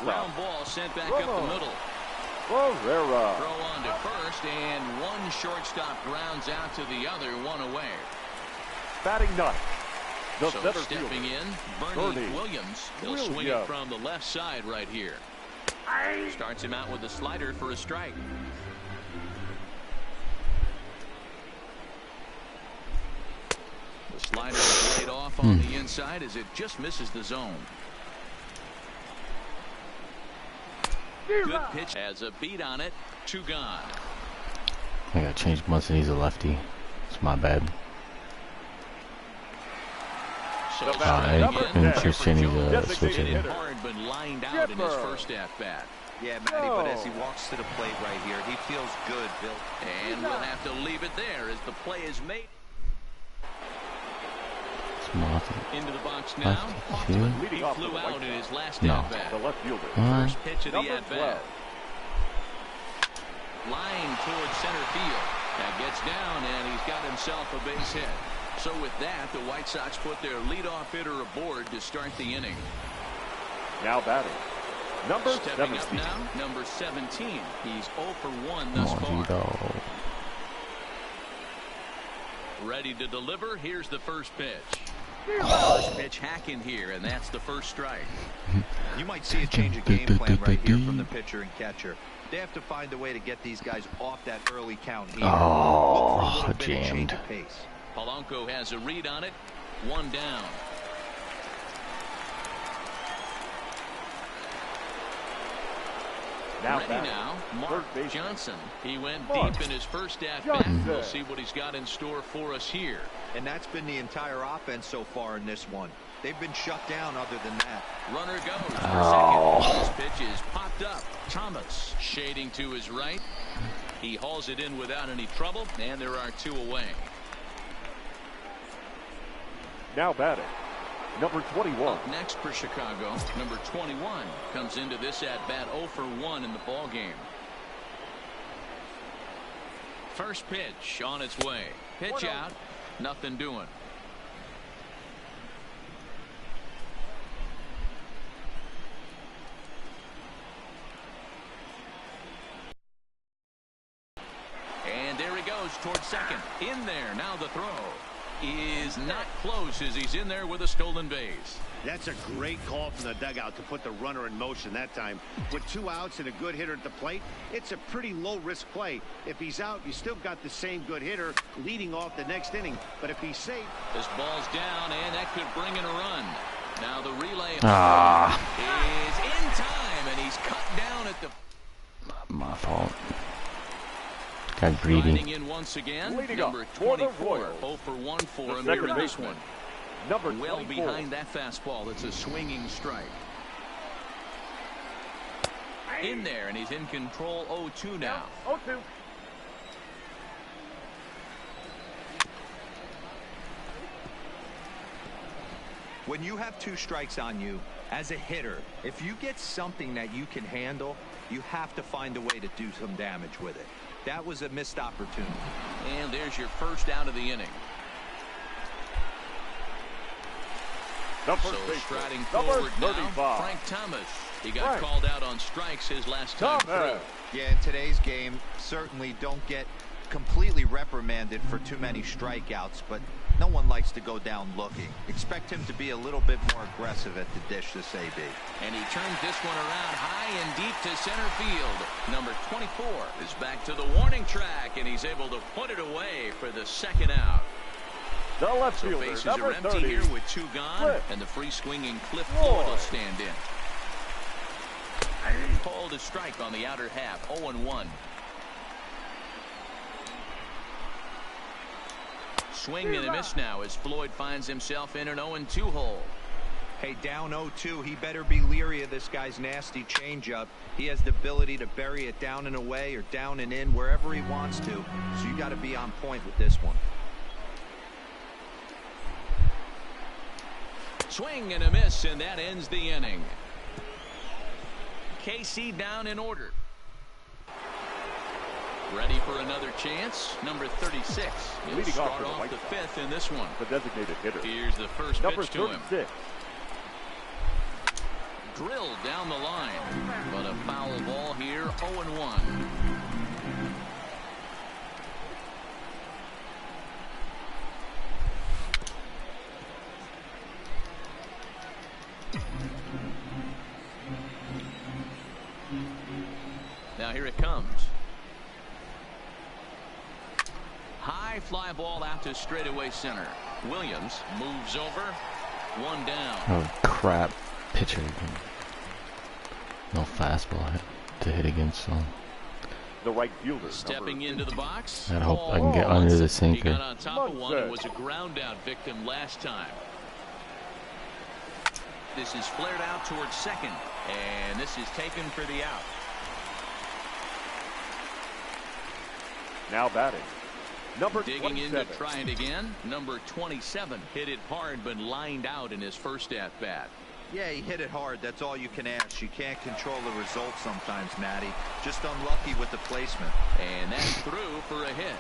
ground ball sent back up the middle. Herrera. Throw on to first, and one shortstop grounds out to the other, one away. Batting ninth, the so center stepping fielder, in, Bernie Williams. He'll swing it from the left side right here. Starts him out with a slider for a strike. The slider is laid off on the inside as it just misses the zone. Good pitch has a beat on it. 2 gone. I gotta change Munson. He's a lefty. It's my bad. So interesting. He's switching in. Hard, but lined out in his first at bat. Yeah, Matty, but as he walks to the plate right here, he feels good, Bill. And we'll have to leave it there as the play is made. Into the box now. Hoffman, he flew out in his last at-bat. The left fielder. First pitch of the at-bat. Line towards center field. That gets down, and he's got himself a base hit. So with that, the White Sox put their leadoff hitter aboard to start the inning. Now batting, number Stepping 17. up now, number 17. He's 0 for 1 thus far. Ready to deliver. Here's the first pitch. First pitch hacking here, and that's the first strike. You might see a change of game plan right here from the pitcher and catcher. They have to find a way to get these guys off that early count here. Oh, jammed. Polanco has a read on it. 1 down. Ready now, Mark Johnson. He went deep in his first at-bat. We'll see what he's got in store for us here. And that's been the entire offense so far in this one. They've been shut down other than that. Runner goes for second. This pitch is popped up. Thomas shading to his right. He hauls it in without any trouble, and there are 2 away. Now batting, number 21. Up next for Chicago, number 21 comes into this at-bat 0 for 1 in the ball game. First pitch on its way. Pitch out. Nothing doing. And there he goes towards second. In there. Now the throw is not close as he's in there with a stolen base. That's a great call from the dugout to put the runner in motion that time. With 2 outs and a good hitter at the plate, it's a pretty low-risk play. If he's out, you still got the same good hitter leading off the next inning. But if he's safe... This ball's down, and that could bring in a run. Now the relay is in time, and he's cut down at the... My fault. Got greedy. In once again, Leading number 24, 0 for 1 for him here in this one. Number well 24. behind that fastball. It's a swinging strike. In there, and he's in control. 0-2 now. 0-2. When you have 2 strikes on you, as a hitter, if you get something that you can handle, you have to find a way to do some damage with it. That was a missed opportunity. And there's your first out of the inning. So striding forward now, Frank Thomas. He got called out on strikes his last time through. Yeah, in today's game, certainly don't get completely reprimanded for too many strikeouts, but no one likes to go down looking. Expect him to be a little bit more aggressive at the dish this AB. And he turns this one around high and deep to center field. Number 24 is back to the warning track, and he's able to put it away for the second out. The left so fielder, bases number are empty 30, here with 2 gone, Cliff. and the free swinging Cliff Floyd will stand in. Called a strike on the outer half, 0-1. Swing and a miss now as Floyd finds himself in an 0-2 hole. Hey, down 0-2, he better be leery of this guy's nasty changeup. He has the ability to bury it down and away or down and in wherever he wants to. So you got to be on point with this one. Swing and a miss, and that ends the inning. KC down in order. Ready for another chance. Number 36. He'll start off the 5th in this one. The designated hitter. Here's the first pitch to him. Number 36. Drilled down the line. 0-1. Now here it comes. High fly ball out to straightaway center. Williams moves over. One down. Oh crap. Pitcher. No fastball to hit against, so. The right fielder. Stepping into the box. I hope I can get under the He sinker. got on top of one and was a ground out victim last time. This is flared out towards second, and this is taken for the out. Now batting. Number Digging in 27. to try it again. Number 27 hit it hard but lined out in his first at bat. Yeah, he hit it hard. That's all you can ask. You can't control the result sometimes, Matty. Just unlucky with the placement. And that's through for a hit.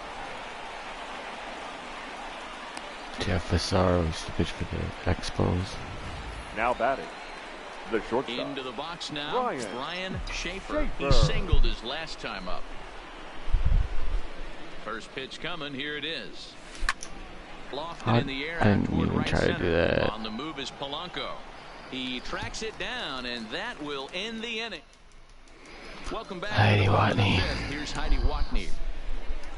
Jeff Fasaro used to pitch for the Expos. Now batting. The shortstop. Into the box now. Brian Schaefer. He Schaefer. singled his last time up. First pitch coming. Here it is. Lofted in the air I out didn't toward even right try to center. do that. On the move is Polanco. He tracks it down, and that will end the inning. Welcome back. Heidi Watney. Here's Heidi Watney.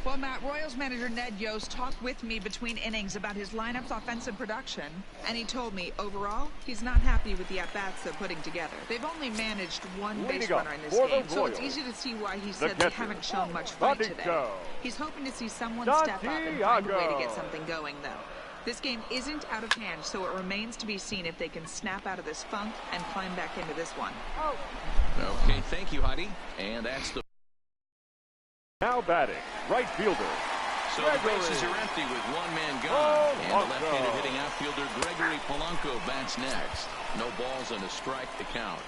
Well, Matt, Royals manager Ned Yost talked with me between innings about his lineup's offensive production, and he told me overall he's not happy with the at-bats they're putting together. They've only managed one base Leading up runner in this for the game, so it's Royals, easy to see why he the said they catcher, haven't shown much fight today. Santiago. He's hoping to see someone step up and find a way to Santiago. get something going, though. This game isn't out of hand, so it remains to be seen if they can snap out of this funk and climb back into this one. Okay, thank you, Heidi. And that's the... Now batting. Right fielder. So the bases are empty with one man gone. And the left-handed hitting outfielder Gregory Polanco bats next. No balls and a strike to count.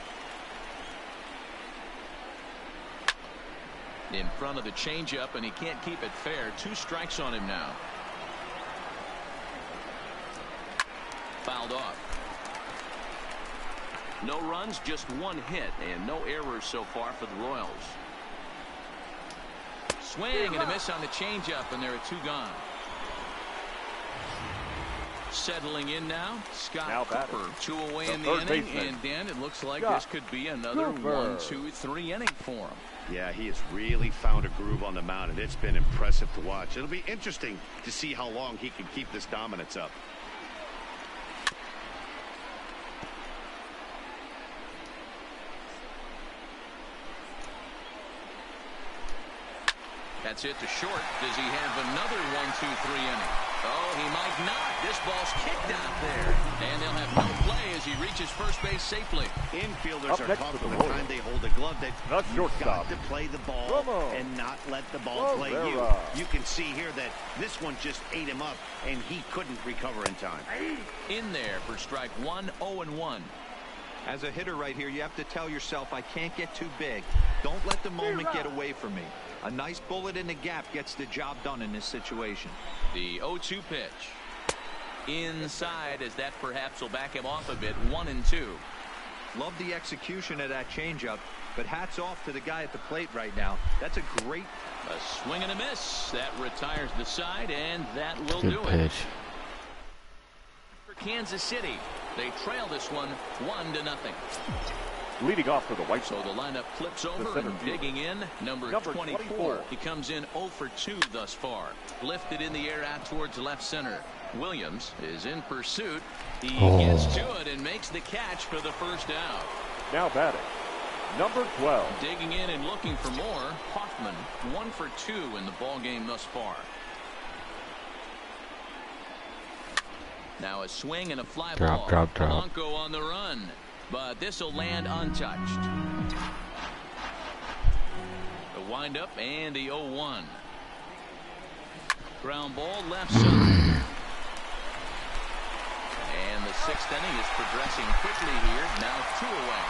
In front of the changeup, and he can't keep it fair. 2 strikes on him now. Fouled off. No runs, just 1 hit, and no errors so far for the Royals. Swing and a miss on the changeup, and there are 2 gone. Settling in now, Scott Cooper. 2 away in the inning, and Dan, it looks like this could be another 1, 2, 3 inning for him. Yeah, he has really found a groove on the mound, and it's been impressive to watch. It'll be interesting to see how long he can keep this dominance up. That's it to short. Does he have another 1, 2, 3 inning? Oh, he might not. This ball's kicked out there. And they'll have no play as he reaches first base safely. Infielders are taught from the time they hold a glove that you've got to play the ball and not let the ball play you. You can see here that this one just ate him up, and he couldn't recover in time. In there for strike 1, 0-1. As a hitter right here, you have to tell yourself, I can't get too big. Don't let the moment get away from me. A nice bullet in the gap gets the job done in this situation. The 0-2 pitch. Inside, as that perhaps will back him off a bit. 1-2. Love the execution of that changeup, but hats off to the guy at the plate right now. That's a great... A swing and a miss. That retires the side, and that will Good do pitch. it. For Kansas City, they trail this one 1-0. Leading off for the White So Sox. the lineup flips over and digging in. Number 24. He comes in 0 for 2 thus far. Lifted in the air out towards left center. Williams is in pursuit. He gets to it and makes the catch for the first out. Now batting. Number 12. Digging in and looking for more. Hoffman 1 for 2 in the ball game thus far. Now a swing and a fly ball. Drop. Polanco on the run. But this will land untouched. The windup and the 0-1. Ground ball left center. And the 6th inning is progressing quickly here. Now 2 away.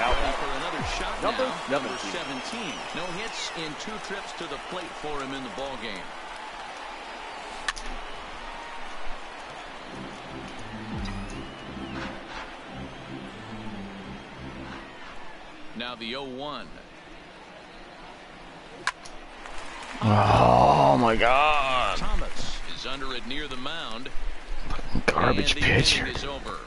Now Ready for another shot now. Number 17. No hits in 2 trips to the plate for him in the ball game. Now the 0-1. Oh my God. Thomas is under it near the mound. Garbage pitcher. Is over.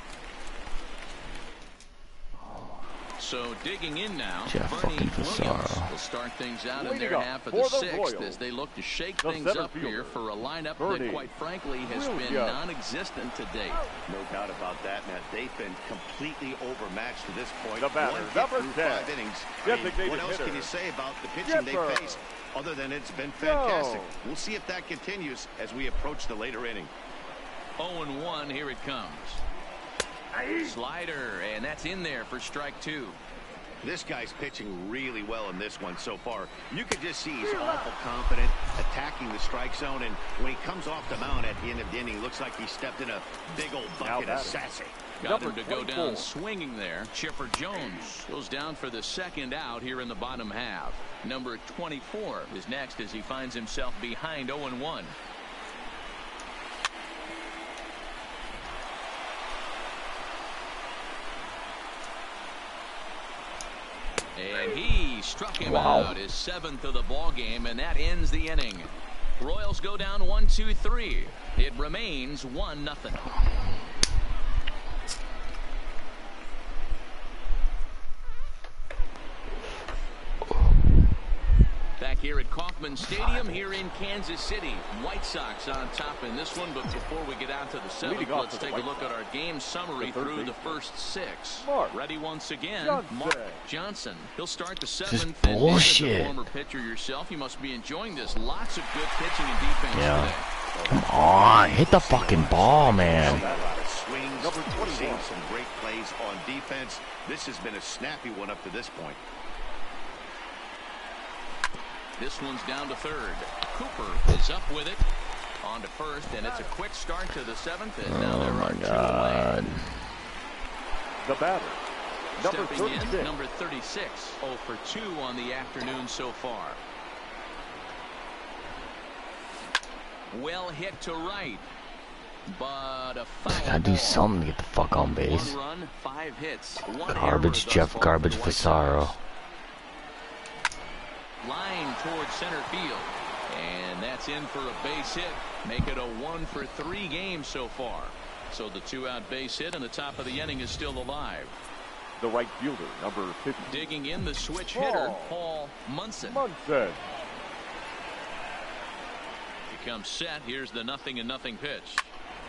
So digging in now, Jeff Bernie fucking Williams Fasaro will start things out in Leading their up half of for the the sixth Royals, as they look to shake the things center up here fielder, for a lineup Bernie that quite frankly has been Williams. non-existent to date. No doubt about that, Matt. They've been completely overmatched to this point. The batter, One hit number through 10. 5 innings. Designated What else hitter. can you say about the pitching Gipper. they faced other than it's been fantastic? Go. We'll see if that continues as we approach the later inning. 0-1, here it comes. Slider, and that's in there for strike 2. This guy's pitching really well in this one so far. You could just see he's awful confident, attacking the strike zone, and when he comes off the mound at the end of the inning, looks like he stepped in a big old bucket of sassy. Got him Number to go 24. down swinging there. Chipper Jones goes down for the second out here in the bottom half. Number 24 is next as he finds himself behind 0-1. And he struck him out, his 7th of the ball game, and that ends the inning. Royals go down 1-2-3. It remains 1-0. Back here at Kauffman Stadium here in Kansas City. White Sox on top in this one, but before we get out to the 7th, let's take a look at our game summary through the first 6. Ready once again, Mark Johnson. He'll start the 7th. And bullshit. as a former pitcher yourself, you must be enjoying this. Lots of good pitching and defense today. Come on, hit the fucking ball, man. Swings, we're seeing some great plays on defense. This has been a snappy one up to this point. This one's down to third. Cooper is up with it. On to first, and it's a quick start to the 7th. And now Oh they're my on 2 God. away. The batter, number Stepping 36. in, number 36. 0 for 2 on the afternoon so far. Well hit to right. But a foul Gotta do ball. something to get the fuck on base. 1 run, 5 hits. 1 Garbage error Jeff, thus far garbage for the White Sox. Fasaro. Line towards center field. And that's in for a base hit. Make it a 1 for 3 game so far. So the 2-out base hit and the top of the inning is still alive. The right fielder, number 50. Digging in the switch hitter, Paul Munson. Munson. He comes set. Here's the 0-0 pitch.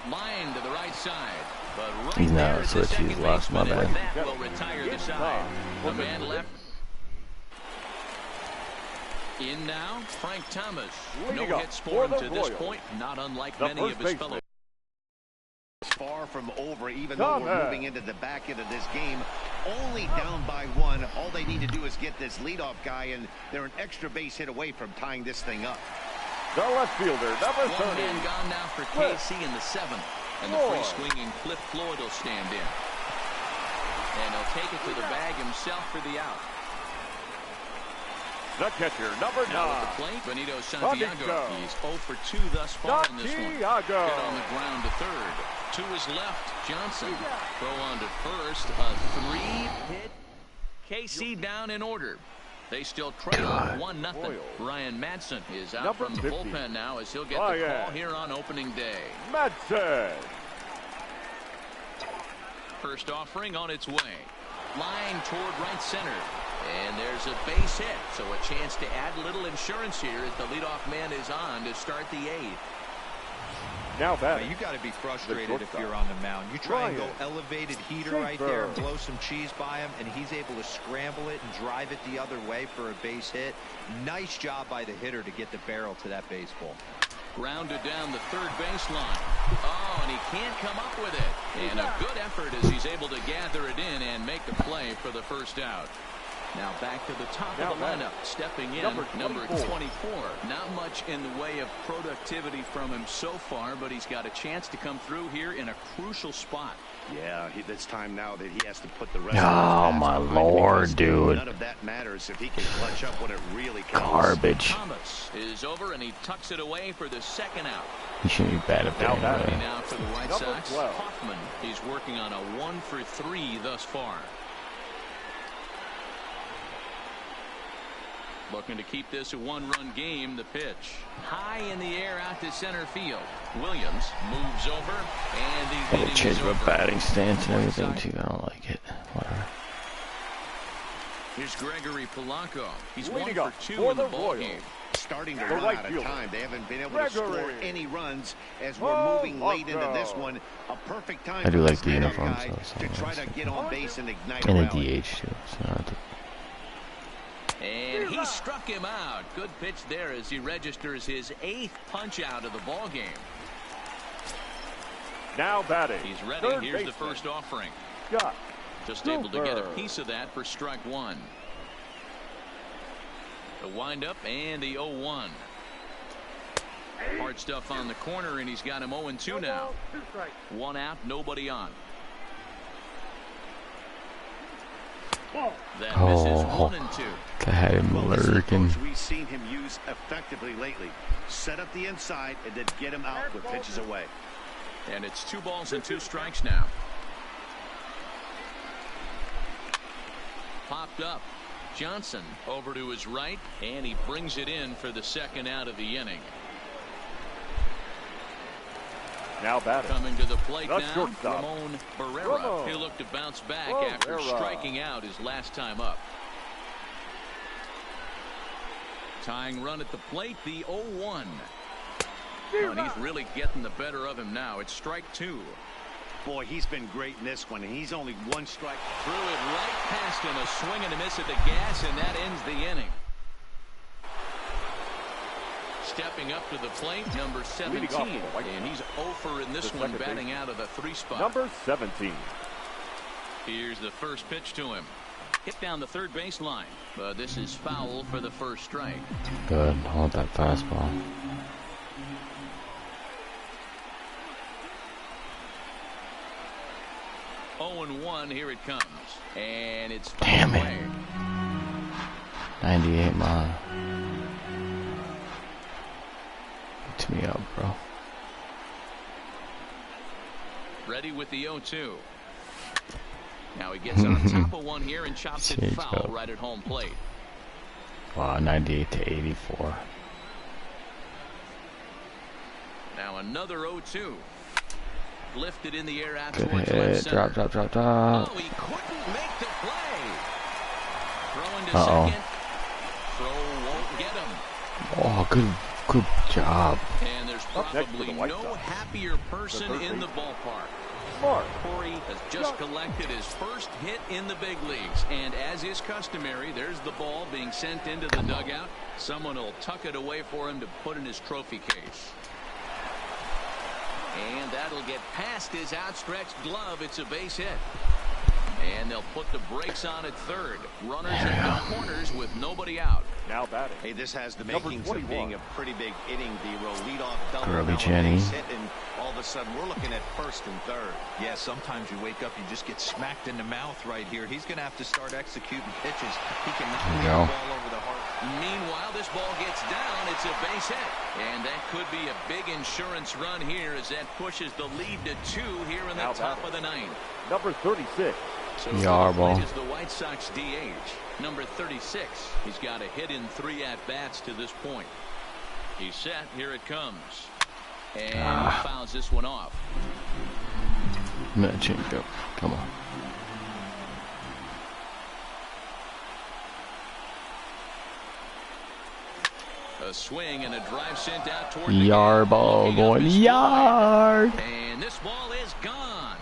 Line to the right side. But right He's not there a is the switch, second he's lost, my baseman, and bad. that will retire the side. The man left. In now, Frank Thomas. No Leading up hits for him for to the this Royals, point, not unlike the many of first his baseman. fellow. Far from over, even though we're Thomas. moving into the back end of this game. Only down by 1. All they need to do is get this leadoff guy, and they're an extra base hit away from tying this thing up. The left fielder, number 30. One man gone now for Cliff KC in the 7th. And the Floyd. free swinging Cliff Floyd will stand in. And he'll take it to the bag himself for the out. The catcher, number 9. Now at the plate, Benito Santiago. Santiago. He's 0 for 2 thus far in this one. Santiago. Hit on the ground to third. To his left, Johnson. Throw on to first. A 3-hit. KC down in order. They still trail 1-0. Royals. Ryan Madsen is out Number from the 50. bullpen now as he'll get Ryan. the call here on opening day. Madsen. First offering on its way. Line toward right center. And there's a base hit. So a chance to add a little insurance here as the leadoff man is on to start the 8th. Now batting. You got to be frustrated if shortstop. you're on the mound. You try and go Ryan. elevated heater right Schaefer. there and blow some cheese by him, and he's able to scramble it and drive it the other way for a base hit. Nice job by the hitter to get the barrel to that baseball. Grounded down the third baseline. Oh, and he can't come up with it. And a good effort as he's able to gather it in and make the play for the first out. Now back to the top of the lineup. Stepping in, number 24. Not much in the way of productivity from him so far, but he's got a chance to come through here in a crucial spot. Yeah, it's time now that he has to put the rest Oh, of his my bats behind lord, because dude. None of that matters if he can clutch up when it really counts. Garbage. Thomas is over, and he tucks it away for the second out. You shouldn't be bad at Now that. And now for the White Number Sox, 12. Kauffman. He's working on a 1 for 3 thus far. Looking to keep this a one-run game. The pitch high in the air out to center field. Williams moves over, and the They inning changed is my over. batting stance and everything too. I don't like it. Whatever. Here's Gregory Polanco. He's Leading 1 up for 2 for in the the ball Royals. game. Starting to The run right out of fielder. time. They haven't been able to Gregory. score any runs as we're moving late into this one. A perfect time I do for like this the leadoff uniforms, guy though, to so try that's to get on base and ignite And a a rally. DH too. So not the And he struck him out. Good pitch there as he registers his 8th punch out of the ball game. Now batting. He's ready. Third Here's the baseman. first offering. Scott. Just able to get a Cooper. piece of that for strike 1. The windup and the 0-1. Hard stuff on the corner, and he's got him 0-2 now. 1 out, nobody on. That misses 1-2. I had him Well, this is the lurking. approach we've seen him use effectively lately. Set up the inside and then get him out with pitches away. And it's 2 balls and 2 strikes now. Popped up. Johnson over to his right, and he brings it in for the 2nd out of the inning. Now batting. Coming to the plate The now, shortstop. Ramon Barrera. Ramon. He'll look to bounce back Barrera. after striking out his last time up. Tying run at the plate, the 0-1. And he's really getting the better of him now. It's strike 2. Boy, he's been great in this one, and he's only 1 strike. Threw it right past him, a swing and a miss at the gas, and that ends the inning. Stepping up to the plate, number 17, Leading off for the White and he's over in this The one, second batting baseman. out of the 3 spot. Number 17. Here's the first pitch to him. Hit down the 3rd baseline, but this is foul for the first strike. Good. I want that fastball. Oh, 0-1, here it comes. And it's Damn fouled it. away. 98 mile. Get me up, bro. Ready with the 0-2. Now he gets on top of one here and chops it Change foul up. right at home plate. Wow, 98 to 84. Now another 0-2. Lifted in the air out Good towards left hit. center. Drop. Oh, he couldn't make the play. Throwing to Uh-oh. second. Throw won't get him. Oh, good job. And there's Up next for probably the White no Sox. happier person third in the baseman. ballpark. Smart. Corey has just collected his first hit in the big leagues, and as is customary, there's the ball being sent into the dugout. Someone will tuck it away for him to put in his trophy case. And that'll get past his outstretched glove. It's a base hit. And they'll put the brakes on at third. Runners in no corners with nobody out. Now batting. Hey, this has the Number makings of 21. being a pretty big inning, D-roll. Leadoff double, Grubby now a Jenny. base hit, and all of a sudden we're looking at first and third. Yeah, sometimes you wake up, you just get smacked in the mouth right here. He's going to have to start executing pitches. He cannot There you hit go. the ball over the heart. Meanwhile, this ball gets down. It's a base hit. And that could be a big insurance run here as that pushes the lead to 2 here in the Now top batting. of the 9th. Number 36. So Yarball. is the White Sox DH. Number 36. He's got a hit in 3 at-bats to this point. He's set. Here it comes. And he fouls this one off. I'm gonna change up. Come on. A swing and a drive sent out toward Yard ball Looking up going is yard. And this ball is gone.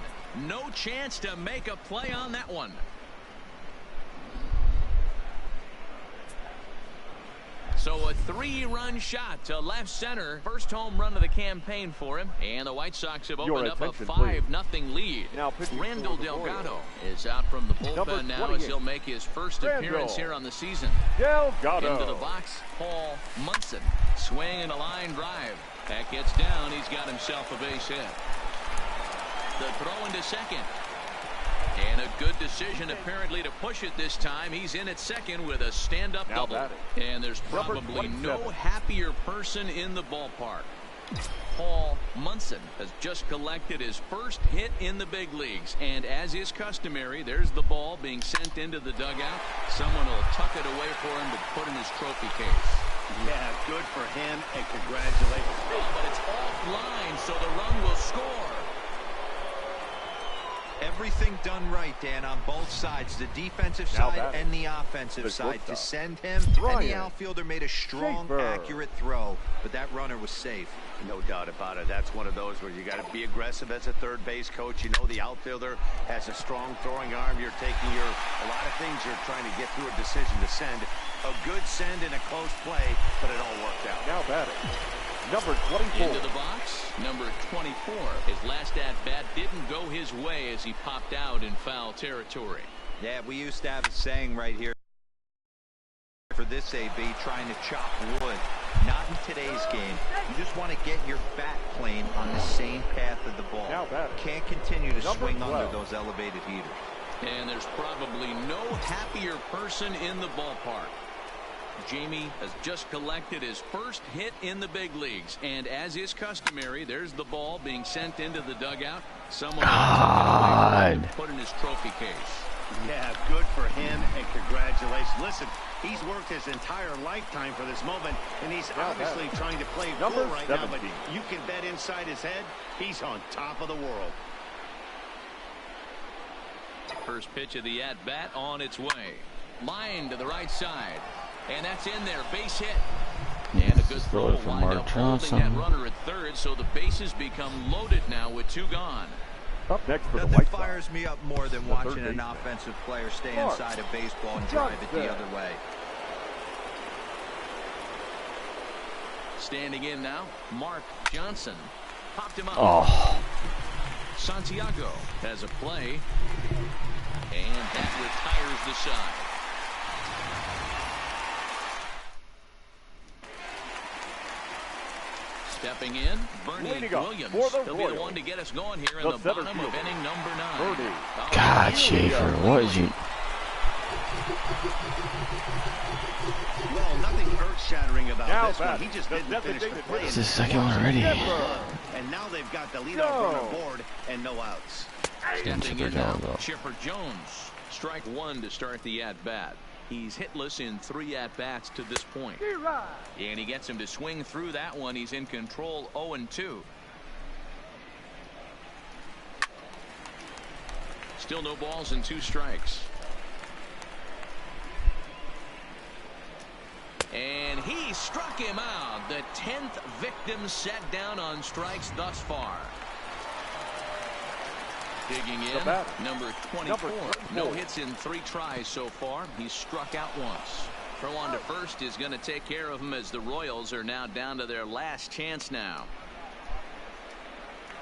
No chance to make a play on that one. So a 3-run shot to left center. First home run of the campaign for him. And the White Sox have Your opened up a attention, 5-0 lead. Now pitching for Randall the Delgado Royals. is out from the Number bullpen now as 28. he'll make his first appearance Randall. here on the season. Delgado. Into the box, Paul Munson. Swing and a line drive. That gets down. He's got himself a base hit. The throw into second. And a good decision apparently to push it this time. He's in at second with a stand-up Now double. batting. And there's Number probably 27. no happier person in the ballpark. Paul Munson has just collected his first hit in the big leagues. And as is customary, there's the ball being sent into the dugout. Someone will tuck it away for him to put in his trophy case. Yeah, good for him, and congratulations. But it's offline, so the run will score. Everything done right, Dan, on both sides, the defensive side and the offensive side, to send him, and the outfielder made a strong, accurate throw, but that runner was safe. No doubt about it. That's one of those where you got to be aggressive as a third base coach. You know the outfielder has a strong throwing arm. You're taking a lot of things you're trying to get through a decision to send. A good send in a close play, but it all worked out. Now batting, number 24. Into the box, number 24. His last at-bat didn't go his way as he popped out in foul territory. Yeah, we used to have a saying right here for this AB, trying to chop wood. Not in today's game. You just want to get your bat plane on the same path of the ball. Can't continue to swing under those elevated heaters. And there's probably no happier person in the ballpark. Jamie has just collected his first hit in the big leagues. And as is customary, there's the ball being sent into the dugout. Someone will tuck it away, put in his trophy case. Yeah, good for him, and congratulations. Listen, he's worked his entire lifetime for this moment, and he's obviously trying to play full right now, but you can bet inside his head, he's on top of the world. First pitch of the at-bat on its way. Line to the right side. And that's in there. Base hit. And a good throw will wind up holding that runner at third, so the bases become loaded now with two gone. Up next for the Nothing White fires me up more than watching an offensive player stay inside a baseball and drive it the other way. Standing in now, Mark Johnson. Popped him up. Oh. Santiago has a play. And that retires the side. Stepping in, Bernie Williams. He'll be the one to get us going here in the bottom of inning number 9. God, Schaefer, what is you? Well, nothing earth-shattering about this one. He just didn't finish the play. It's the second one already. And now they've got the leadoff runner board and no outs. Stepping in now, Chipper Jones. Strike one to start the at-bat. He's hitless in 3 at-bats to this point. And he gets him to swing through that one. He's in control 0-2. Still no balls and 2 strikes. And he struck him out. The 10th victim set down on strikes thus far. Digging in, number 24. No hits in 3 tries so far. He's struck out once. Throw on to first is going to take care of him as the Royals are now down to their last chance now.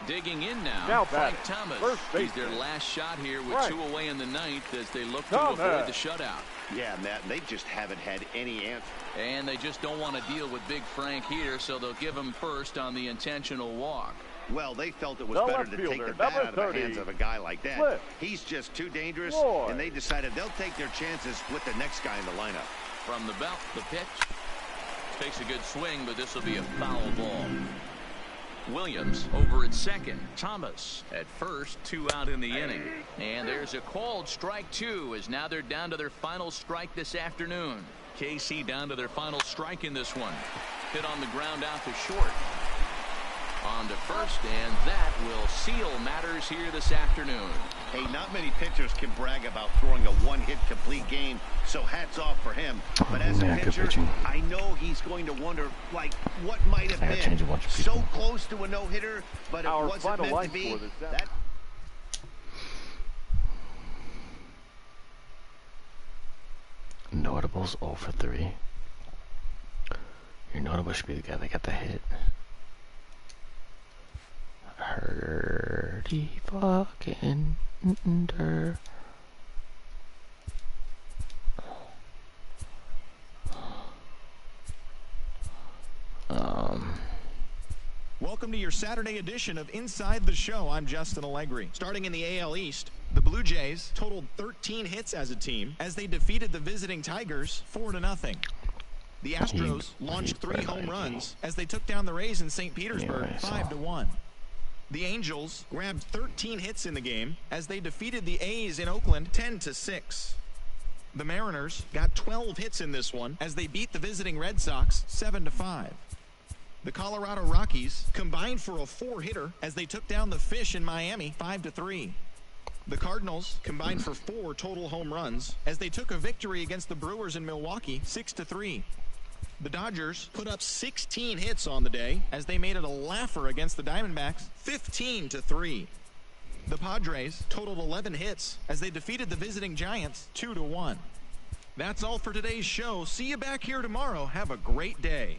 Digging in now, Frank Thomas. He's their last shot here with 2 away in the 9th as they look to avoid the shutout. Yeah, Matt, they just haven't had any answer. And they just don't want to deal with Big Frank here, so they'll give him first on the intentional walk. Well, they felt it was better to take the bat out of the hands of a guy like that. He's just too dangerous, and they decided they'll take their chances with the next guy in the lineup. From the belt, the pitch. Takes a good swing, but this will be a foul ball. Williams over at second. Thomas at first. 2 out in the inning. And there's a called strike 2 as now they're down to their final strike this afternoon. KC down to their final strike in this one. Hit on the ground out to short. On to first, and that will seal matters here this afternoon. Hey, not many pitchers can brag about throwing a 1-hit complete game, so hats off for him. But as a pitcher, I know he's going to wonder, like, what might have been so close to a no-hitter, but it wasn't meant to be. Notables 0 for 3. Your notable should be the guy that got the hit. Hurdy fucking under. Welcome to your Saturday edition of Inside the Show. I'm Justin Allegri. Starting in the AL East, the Blue Jays totaled 13 hits as a team as they defeated the visiting Tigers 4-0. The Astros launched 3 home runs as they took down the Rays in St. Petersburg 5-1. The Angels grabbed 13 hits in the game as they defeated the A's in Oakland 10-6. The Mariners got 12 hits in this one as they beat the visiting Red Sox 7-5. The Colorado Rockies combined for a 4-hitter as they took down the Fish in Miami 5-3. The Cardinals combined for 4 total home runs as they took a victory against the Brewers in Milwaukee 6-3. The Dodgers put up 16 hits on the day as they made it a laugher against the Diamondbacks 15-3. The Padres totaled 11 hits as they defeated the visiting Giants 2-1. That's all for today's show. See you back here tomorrow. Have a great day.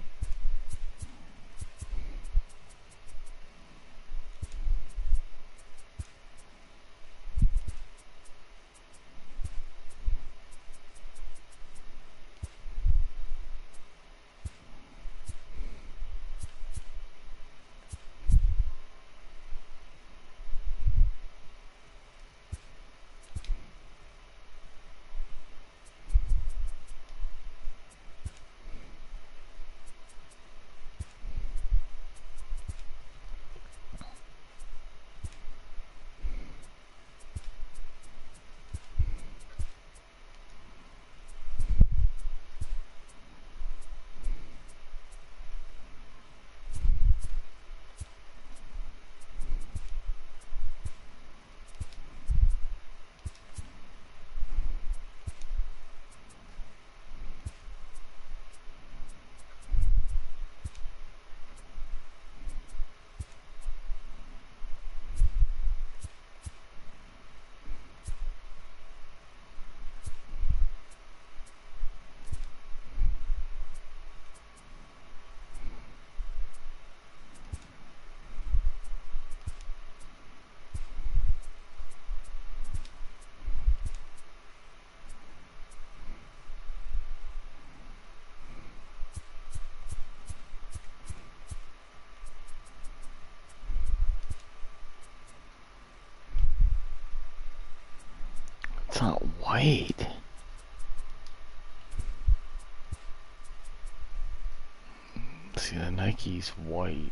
It's not white. See, the Nike's white.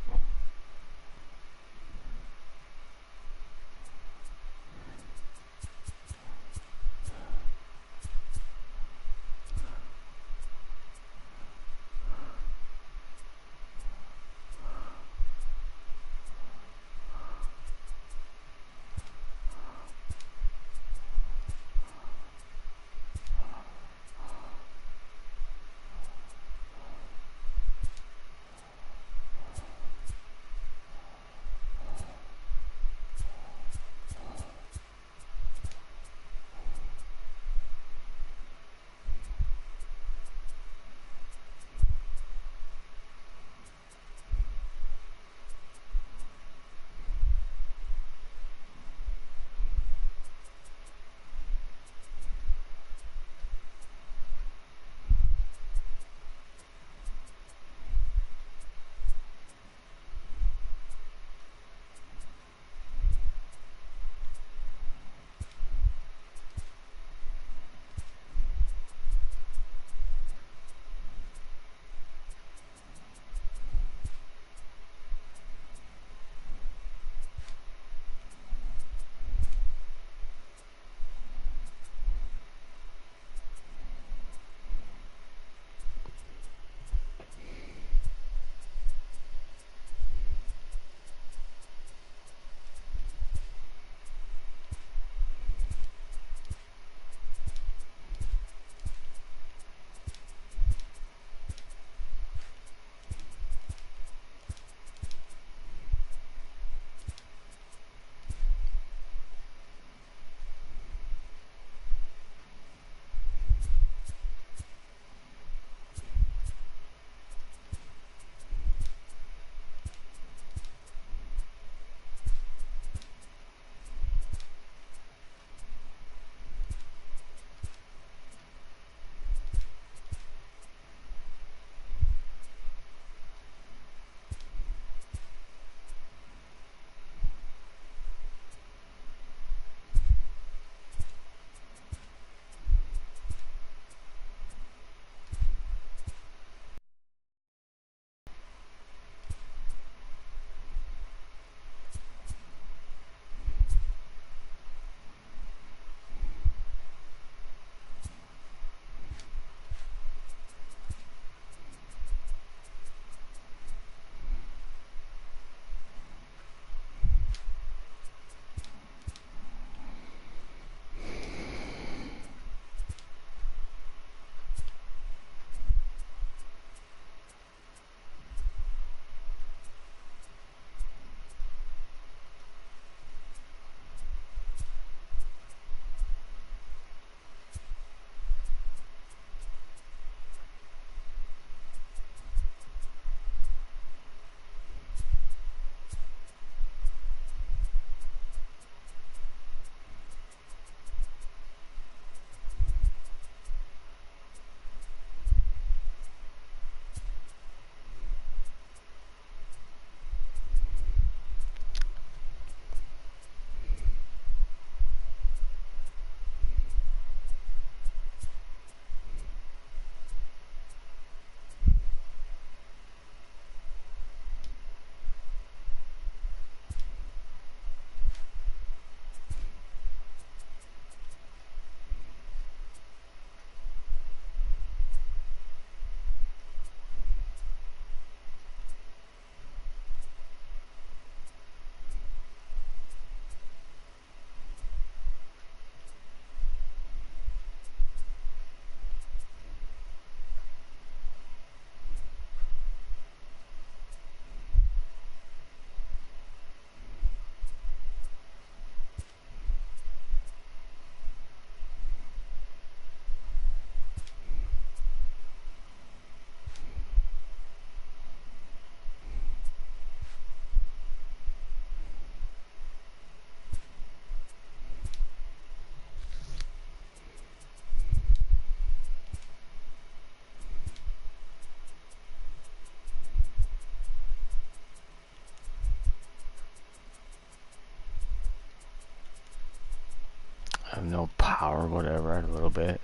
no power, whatever, a little bit.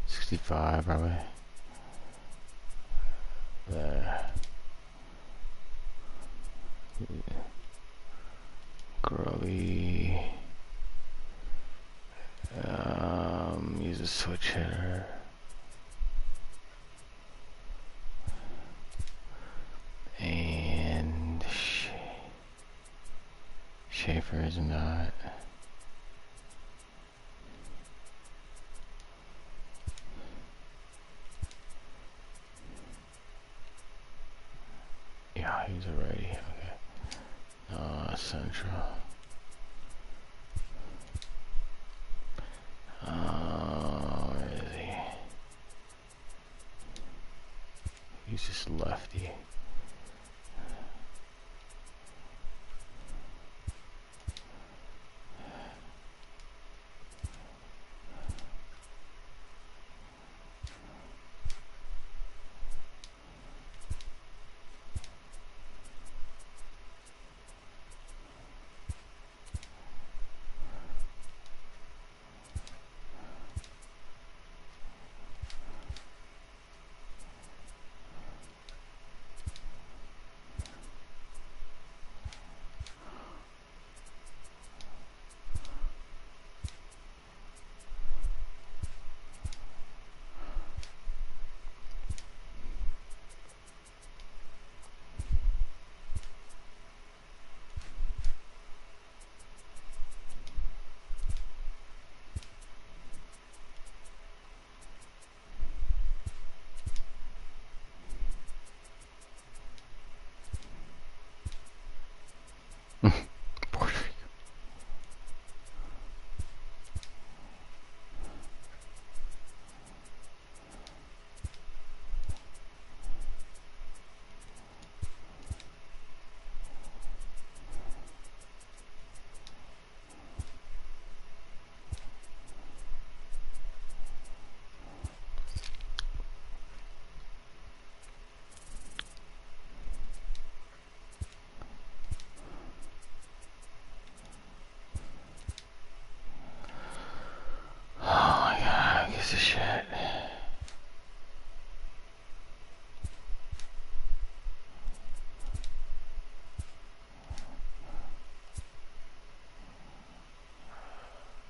65 probably. There. Grubby. Use a switch hitter. And Schaefer is not. Yeah, he's already okay. Central. Where is he? He's just lefty.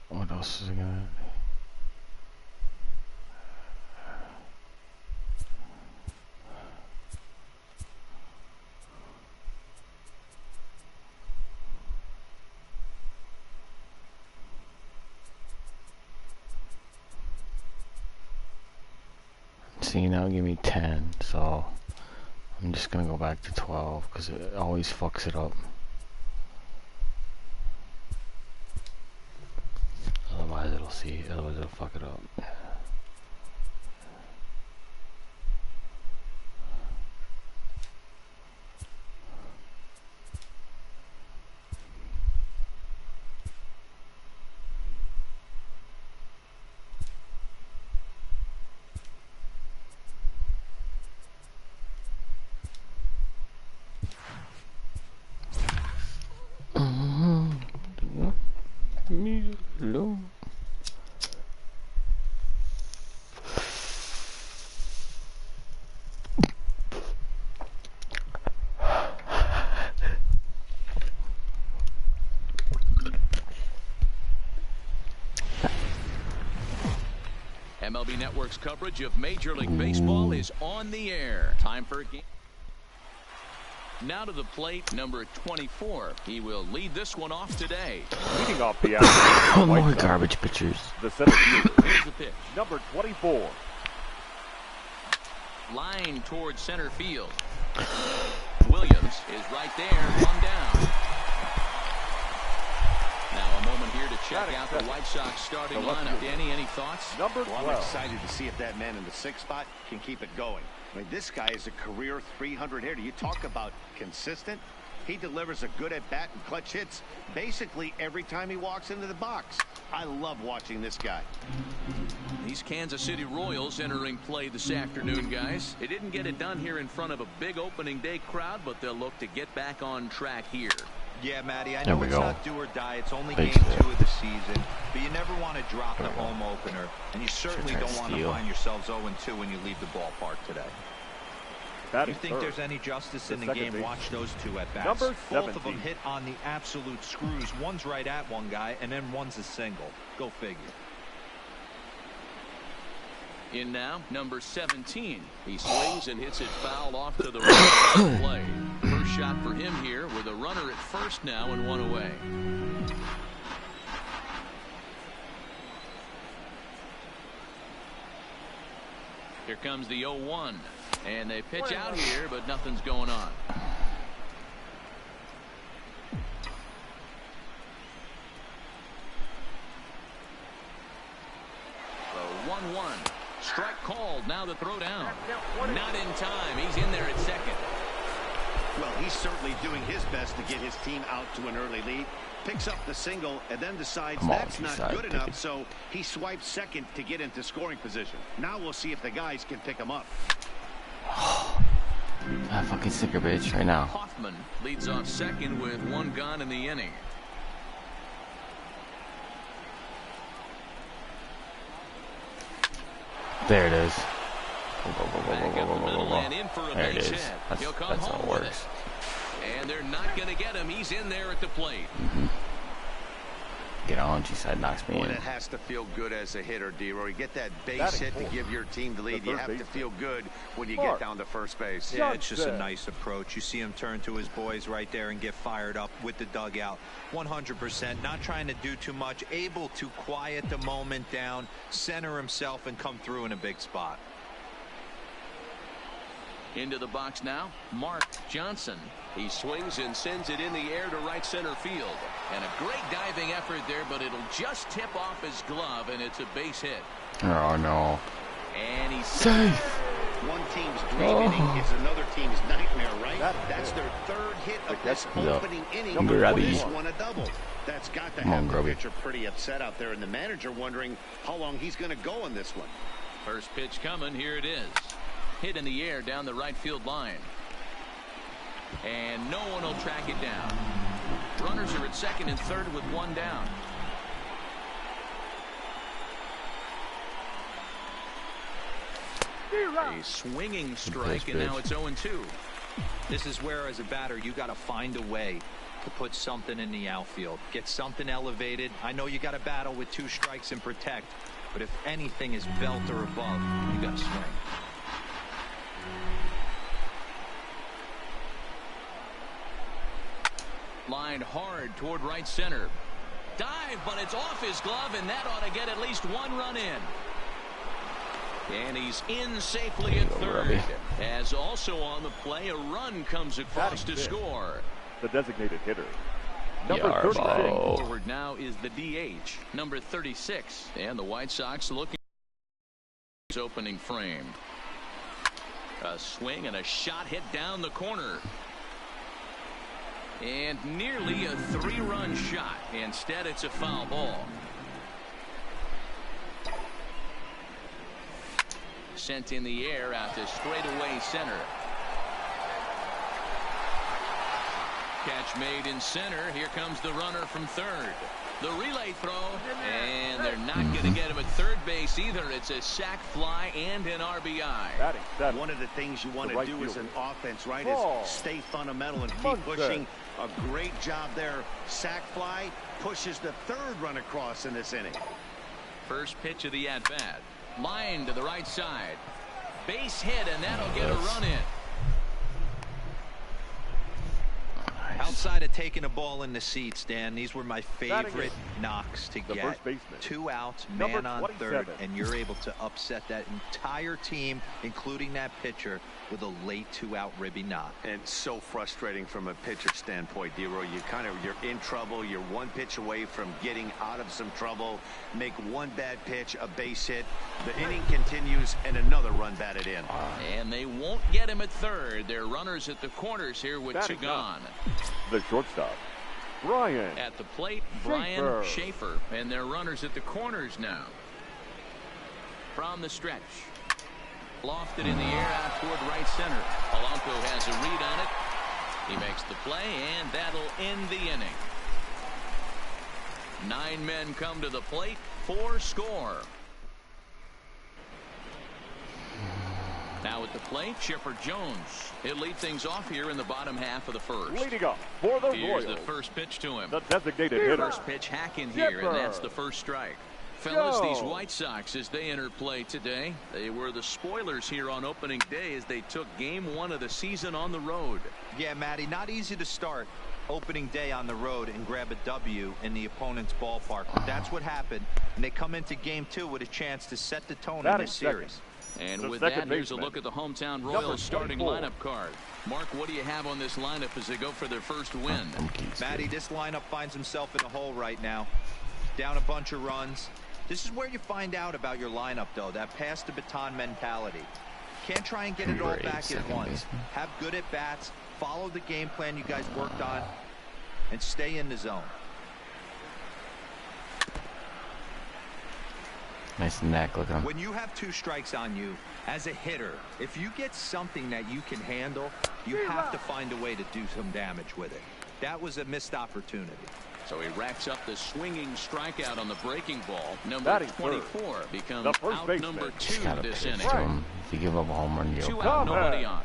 What else is it gonna? See, now give me 10, so I'm just gonna go back to 12 because it always fucks it up. Otherwise it'll fuck it up. MLB Network's coverage of Major League Baseball is on the air. Time for a game. Now to the plate, number 24. He will lead this one off today. Leading off the out. More garbage pitchers. The center fielder. Here's the pitch. Number 24. Line towards center field. Williams is right there, one down. Now a moment here to check out the White Sox starting lineup. Danny, any thoughts? Number 12. Well, I'm excited to see if that man in the 6th spot can keep it going. I mean, this guy is a career 300 hitter. You talk about consistent. He delivers a good at-bat and clutch hits basically every time he walks into the box. I love watching this guy. These Kansas City Royals entering play this afternoon, guys. They didn't get it done here in front of a big opening day crowd, but they'll look to get back on track here. Yeah, Matty, I There know we it's go. not do or die. It's only Base game hit. 2 of the season, but you never want to drop There the we go. home opener, and you certainly try to don't want to steal. find yourselves 0-2 when you leave the ballpark today. You Batting think third. there's any justice The in the second game? baseman. Watch those two at bats. Number Both of 17. them hit on the absolute screws. One's right at one guy, and then one's a single. Go figure. In now, number 17. He swings and hits it foul off to the right of the play. First shot for him here with a runner at first now and one away. Here comes the 0-1. And they pitch out here, but nothing's going on. The 1-1. Strike called. Now the throw down. Not in time. He's in there at second. Well, he's certainly doing his best to get his team out to an early lead. Picks up the single and then decides Come on, that's not G-side, good take enough, it. so he swipes second to get into scoring position. Now we'll see if the guys can pick him up. That fucking sticker bitch right now. Hoffman leads off second with one gone in the inning. There it is. Back up the middle and in for a There it base is. hit. That's He'll come how it home with works. it. And they're not going to get him. He's in there at the plate. Get on, G-side knocks me Boy, in. that has to feel good as a hitter, D-Roy. You get that base Batting hit to fourth. give your team the lead. The You third have to baseman. feel good when you Mark. get down to first base. Yeah, it's just a Johnson. nice approach. You see him turn to his boys right there and get fired up with the dugout. 100%. Not trying to do too much. Able to quiet the moment down, center himself, and come through in a big spot. Into the box now, Mark Johnson. He swings and sends it in the air to right center field. And a great diving effort there, but it'll just tip off his glove, and it's a base hit. Oh, no. And he's Safe. One team's dream inning is another team's nightmare, right? That's their third hit of this Yeah. opening inning. Number This 21. one a double. That's got to Come on, have the Grubby. pitcher pretty upset out there, and the manager wondering how long he's going to go on this one. First pitch coming. Here it is. Hit in the air down the right field line. And no one will track it down. Runners are at second and third with one down. A swinging strike, and now it's 0-2. This is where, as a batter, you got to find a way to put something in the outfield. Get something elevated. I know you got to battle with 2 strikes and protect, but if anything is belt or above, you got to swing. Lined hard toward right center. Dive, but it's off his glove, and that ought to get at least one run in. And he's in safely at third. As also on the play, a run comes across to score. The designated hitter. Number Yarbo. 36. Forward now is the DH, number 36. And the White Sox looking at his opening frame. A swing and a shot hit down the corner. And nearly a 3-run shot. Instead, it's a foul ball. Sent in the air out to straightaway center. Catch made in center. Here comes the runner from third. The relay throw, and they're not going to get him at third base either. It's a sac fly and an RBI. Batting seventh. One of the things you want The to right do as fielder. an offense, right, Ball. is stay fundamental and keep Munson. pushing. A great job there. Sac fly pushes the 3rd run across in this inning. First pitch of the at-bat. Line to the right side. Base hit, and that'll get a run in. Outside of taking a ball in the seats, Dan, these were my Batting favorite it. knocks to The get. first baseman. 2 outs, Number man on 27. third, and you're able to upset that entire team, including that pitcher, with a late 2-out ribby knock. And so frustrating from a pitcher standpoint, D-Roy. You're in trouble. You're one pitch away from getting out of some trouble. Make one bad pitch, a base hit. The inning continues, and another run batted in. And they won't get him at third. They're runners at the corners here with 2 Batting gone. The shortstop. Brian. At the plate, Brian Schaefer. And they're runners at the corners now. From the stretch. Lofted in the air out toward right center. Polanco has a read on it. He makes the play, and that'll end the inning. 9 men come to the plate, 4 score. Now at the plate, Chipper Jones. He'll lead things off here in the bottom half of the first. Leading up for the Here's Royals, the first pitch to him. the designated hitter. First pitch hack in here, and that's the first strike. Fellas, these White Sox, as they enter play today, they were the spoilers here on opening day as they took game 1 of the season on the road. Yeah, Matty, not easy to start opening day on the road and grab a W in the opponent's ballpark. But that's what happened, and they come into game 2 with a chance to set the tone in this series. And with that, here's a look at the hometown Royals starting lineup card. Mark, what do you have on this lineup as they go for their first win? Matty, this lineup finds himself in a hole right now. Down a bunch of runs. This is where you find out about your lineup, though, that pass the baton mentality. Can't try and get it all back at once. Have good at bats, follow the game plan you guys worked on, and stay in the zone. Nice neck, look at him. When you have 2 strikes on you, as a hitter, if you get something that you can handle, you have to find a way to do some damage with it. That was a missed opportunity. So he racks up the swinging strikeout on the breaking ball. Number 24 becomes out number 2 this inning. If you give up a home run, you'll 2 out, nobody on.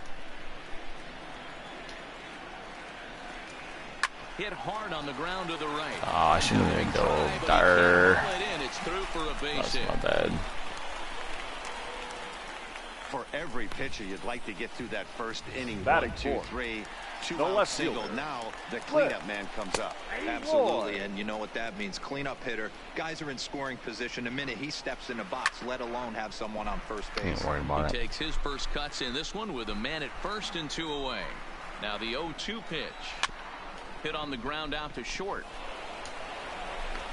Hit hard on the ground to the right. Oh, I shouldn't even go there. It's through for a base hit. That's my bad. For every pitcher, you'd like to get through that first inning. Batting 1, 2, 3, 2 the out left single. fielder. Now the cleanup man comes up. Absolutely, and you know what that means. Cleanup hitter. Guys are in scoring position the minute he steps in the box, let alone have someone on first base. Don't worry about He it. takes his first cuts in this one with a man at first and 2 away. Now the 0-2 pitch. Hit on the ground out to short.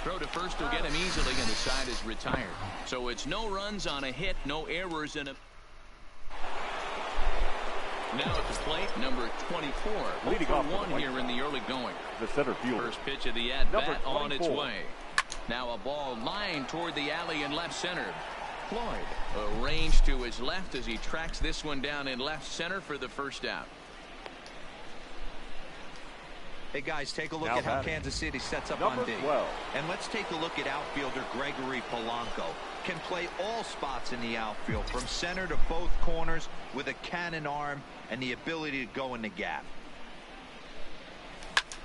Throw to first will get him easily, and the side is retired. So it's no runs on a hit, no errors in a... Now at the plate, number 24. Leading off 1 here in the early going. The center fielder. First pitch of the at-bat on its way. Now a ball lined toward the alley in left center. Floyd arranged to his left as he tracks this one down in left center for the first out. Hey guys, take a look at how Kansas City sets up on D. And let's take a look at outfielder Gregory Polanco. Can play all spots in the outfield, from center to both corners, with a cannon arm and the ability to go in the gap.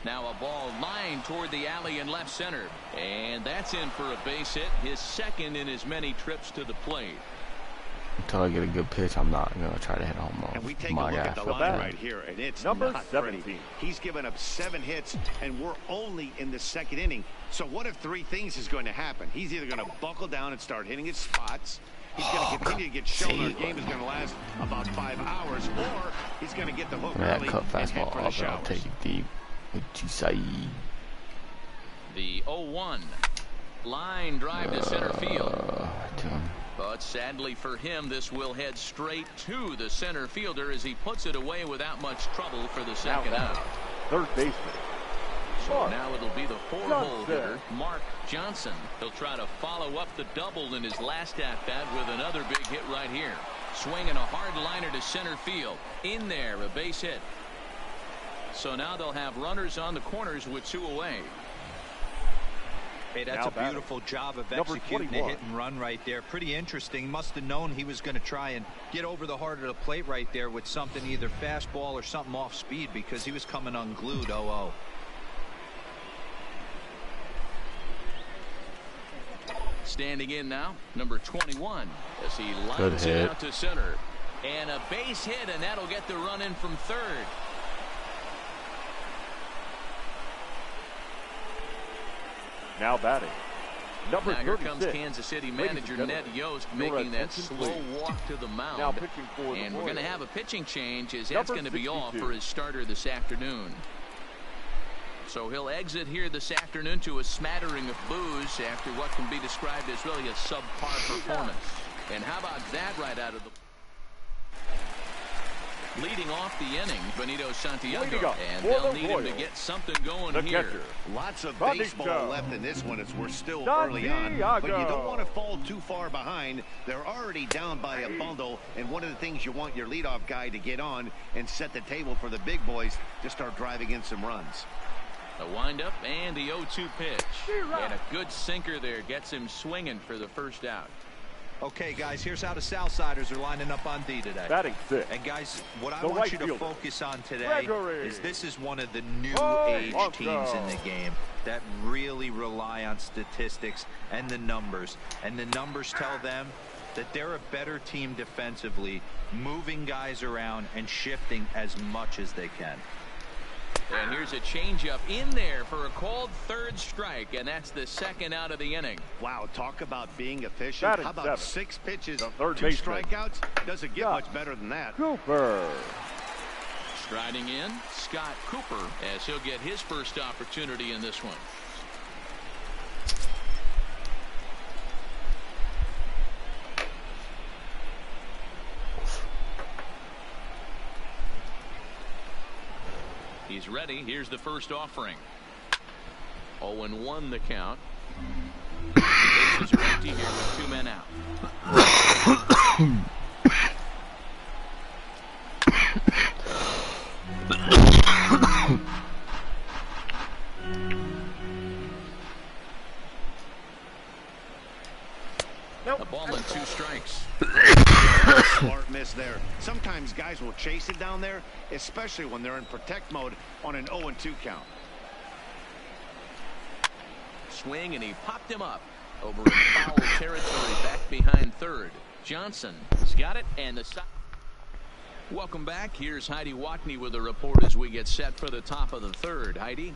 Now a ball lined toward the alley in left center, and that's in for a base hit, his second in as many trips to the plate. Until I get a good pitch, I'm not going to try to hit a home run. And we take a look at the line right here, and it's number not 17. pretty. He's given up 7 hits, and we're only in the 2nd inning. So what if 3 things is going to happen? He's either going to buckle down and start hitting his spots. He's going to continue to get shown our game is going to last about 5 hours, or he's going to get the hook early cut and head fastball for the up, and I'll showers. take it deep. What you say? The 0-1 line drive to center field. But sadly for him, this will head straight to the center fielder as he puts it away without much trouble for the second out. Third baseman. So now it'll be the 4-hole hitter, Mark Johnson. He'll try to follow up the double in his last at-bat with another big hit right here. Swinging a hard liner to center field. In there, a base hit. So now they'll have runners on the corners with 2 away. Hey, that's a beautiful job of executing a hit and run right there. Pretty interesting. Must have known he was going to try and get over the heart of the plate right there with something, either fastball or something off speed, because he was coming unglued. 0-0. Standing in now, number 21, as he lines it out to center. And a base hit, and that'll get the run in from third. Now batting. Number now here 36. comes Kansas City manager Ned Yost making that slow walk to the mound. Now pitching for and we're going to have a pitching change, as number that's going to be all 62. for his starter this afternoon. So he'll exit here this afternoon to a smattering of boos after what can be described as really a subpar performance. And how about that right out of the... Leading off the inning, Benito Santiago, Leading up and for they'll the need him to Royals, get something going the here. catcher, Lots of Benito baseball left in this one as we're still early on, but you don't want to fall too far behind. They're already down by a bundle, and one of the things you want your leadoff guy to get on and set the table for the big boys to start driving in some runs. A windup and the 0-2 pitch. And a good sinker there gets him swinging for the first out. Okay, guys, here's how the Southsiders are lining up on D today. batting 6. And, guys, what I The want right you to fielder, focus on today Gregory. is this is one of the new age Blanco. teams in the game that really rely on statistics and the numbers. And the numbers tell them that they're a better team defensively, moving guys around and shifting as much as they can. And here's a changeup in there for a called third strike, and that's the second out of the inning. Wow, talk about being efficient. Batting How about 7. 6 pitches, The third 2 baseman. strikeouts? Doesn't get Scott much better than that. Cooper. Striding in, Scott Cooper, as he'll get his first opportunity in this one. He's ready. Here's the first offering. 0-1 the count. Bases are empty here with 2 men out. A ball and 2 strikes. Smart miss there. Sometimes guys will chase it down there, especially when they're in protect mode on an 0-2 count. Swing, and he popped him up over in foul territory back behind third. Johnson has got it, and the side. Welcome back. Here's Heidi Watney with a report as we get set for the top of the third. Heidi.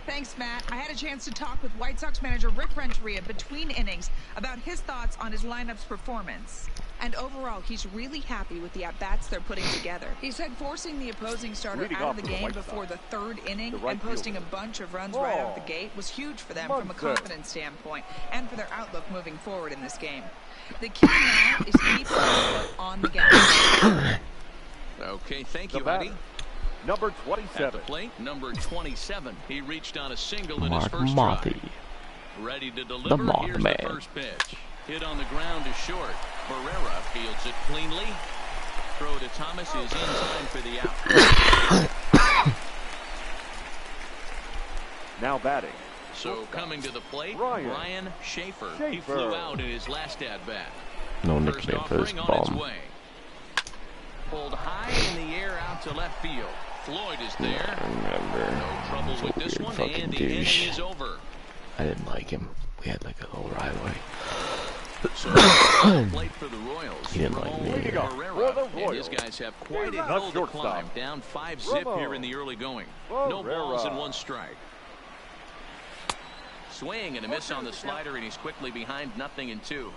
Thanks, Matt. I had a chance to talk with White Sox manager Rick Renteria between innings about his thoughts on his lineup's performance. And overall, he's really happy with the at-bats they're putting together. He said forcing the opposing starter out of the game before the third inning and posting a bunch of runs right out of the gate was huge for them from a confidence standpoint and for their outlook moving forward in this game. The key now is keep the foot on the gas. Okay, thank you, Heidi. Number At 27. the plate, number 27. He reached on a single in Mark his first Marty. try. Ready to deliver. Here's the first pitch. Hit on the ground is short. Barrera fields it cleanly. Throw to Thomas is in time for the out. Now batting. So coming to the plate, Ryan. Ryan Schaefer. He flew out in his last at-bat. No First nickname for this offering on its bum. way. Pulled high in the air out to left field. Floyd is there. I remember. No trouble He's a with this weird one, fucking and the douche. inning is over. I didn't like him. We had like a little rivalry. So plate for the Royals. He didn't like me Ramon either. Herrera, and his guys have quite a hill to shortstop. climb. Down 5-zip here in the early going. No balls and 1 strike. Swing and a miss on the slider, and he's quickly behind 0-2.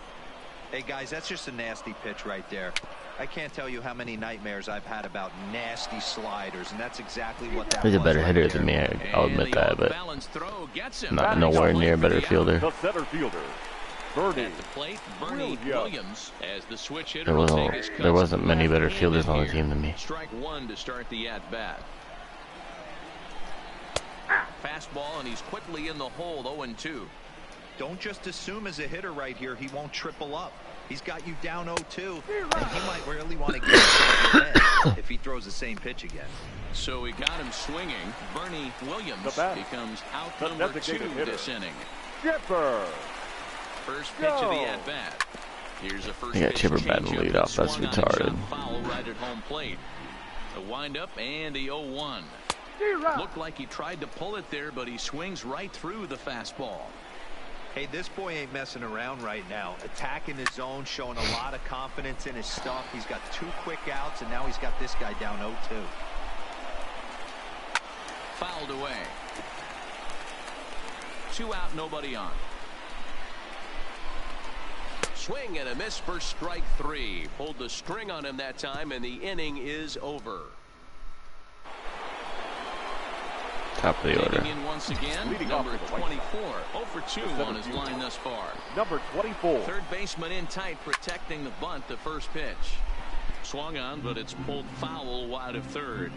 Hey, guys, that's just a nasty pitch right there. I can't tell you how many nightmares I've had about nasty sliders, and that's exactly what that was. He's a better right hitter there. than me. I'll admit that, but Balanced throw gets him. not nowhere near a better fielder. The center fielder. Bernie. At the plate, Bernie Williams as the switch hitter There will wasn't, take his there wasn't cuts many better left-handed fielders on the here. team than me. Strike 1 to start the at-bat. Fastball, and he's quickly in the hole, 0-2. Don't just assume as a hitter right here he won't triple up. He's got you down 0-2, and he might really want to get ahead if he throws the same pitch again. So he got him swinging. Bernie Williams The bat. becomes out The number 2 designated hitter. this inning. Chipper. First pitch of the at-bat. Here's a first They got pitch Chipper batting changeup leadoff. That's swung on and retarded. shot foul right at home plate. A windup and the 0-1. Looked like he tried to pull it there, but he swings right through the fastball. Hey, this boy ain't messing around right now. Attacking his zone, showing a lot of confidence in his stuff. He's got 2 quick outs, and now he's got this guy down 0-2. Fouled away. 2 out, nobody on. Swing and a miss for strike 3. Pulled the string on him that time, and the inning is over. Top of the order. Leading in once again, Leading number off for the 24. 0-for-2 on his line thus far. Number 24. Third baseman in tight, protecting the bunt, the first pitch. Swung on, but it's pulled foul wide of third.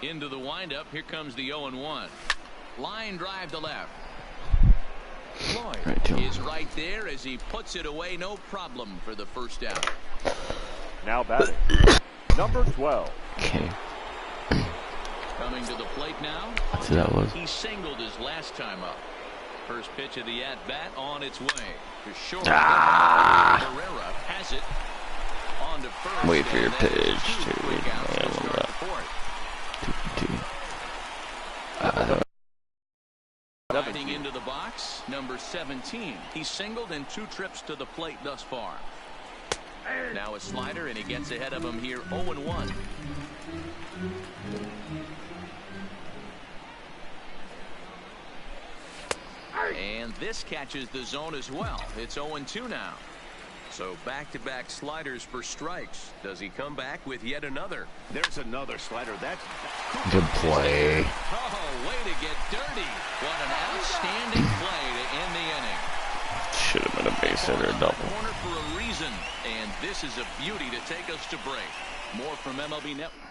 Into the windup. Here comes the 0-1. Line drive to left. Floyd is right there as he puts it away. No problem for the first out. Now batting, number 12. Okay. Coming to the plate now. That's what that was. He singled his last time up. First pitch of the at-bat on its way. For sure. Herrera has it. On to first. Wait for your pitch. Riding into the box, number 17. He's singled in 2 trips to the plate thus far. Now a slider, and he gets ahead of him here, 0-1. And this catches the zone as well. It's 0-2 now. So back-to-back sliders for strikes. Does he come back with yet another? There's another slider. That's good play. Oh, way to get dirty. What an outstanding play to end the inning. Should have been a base hit or a double. Corner for a reason, and this is a beauty to take us to break. More from MLB Network.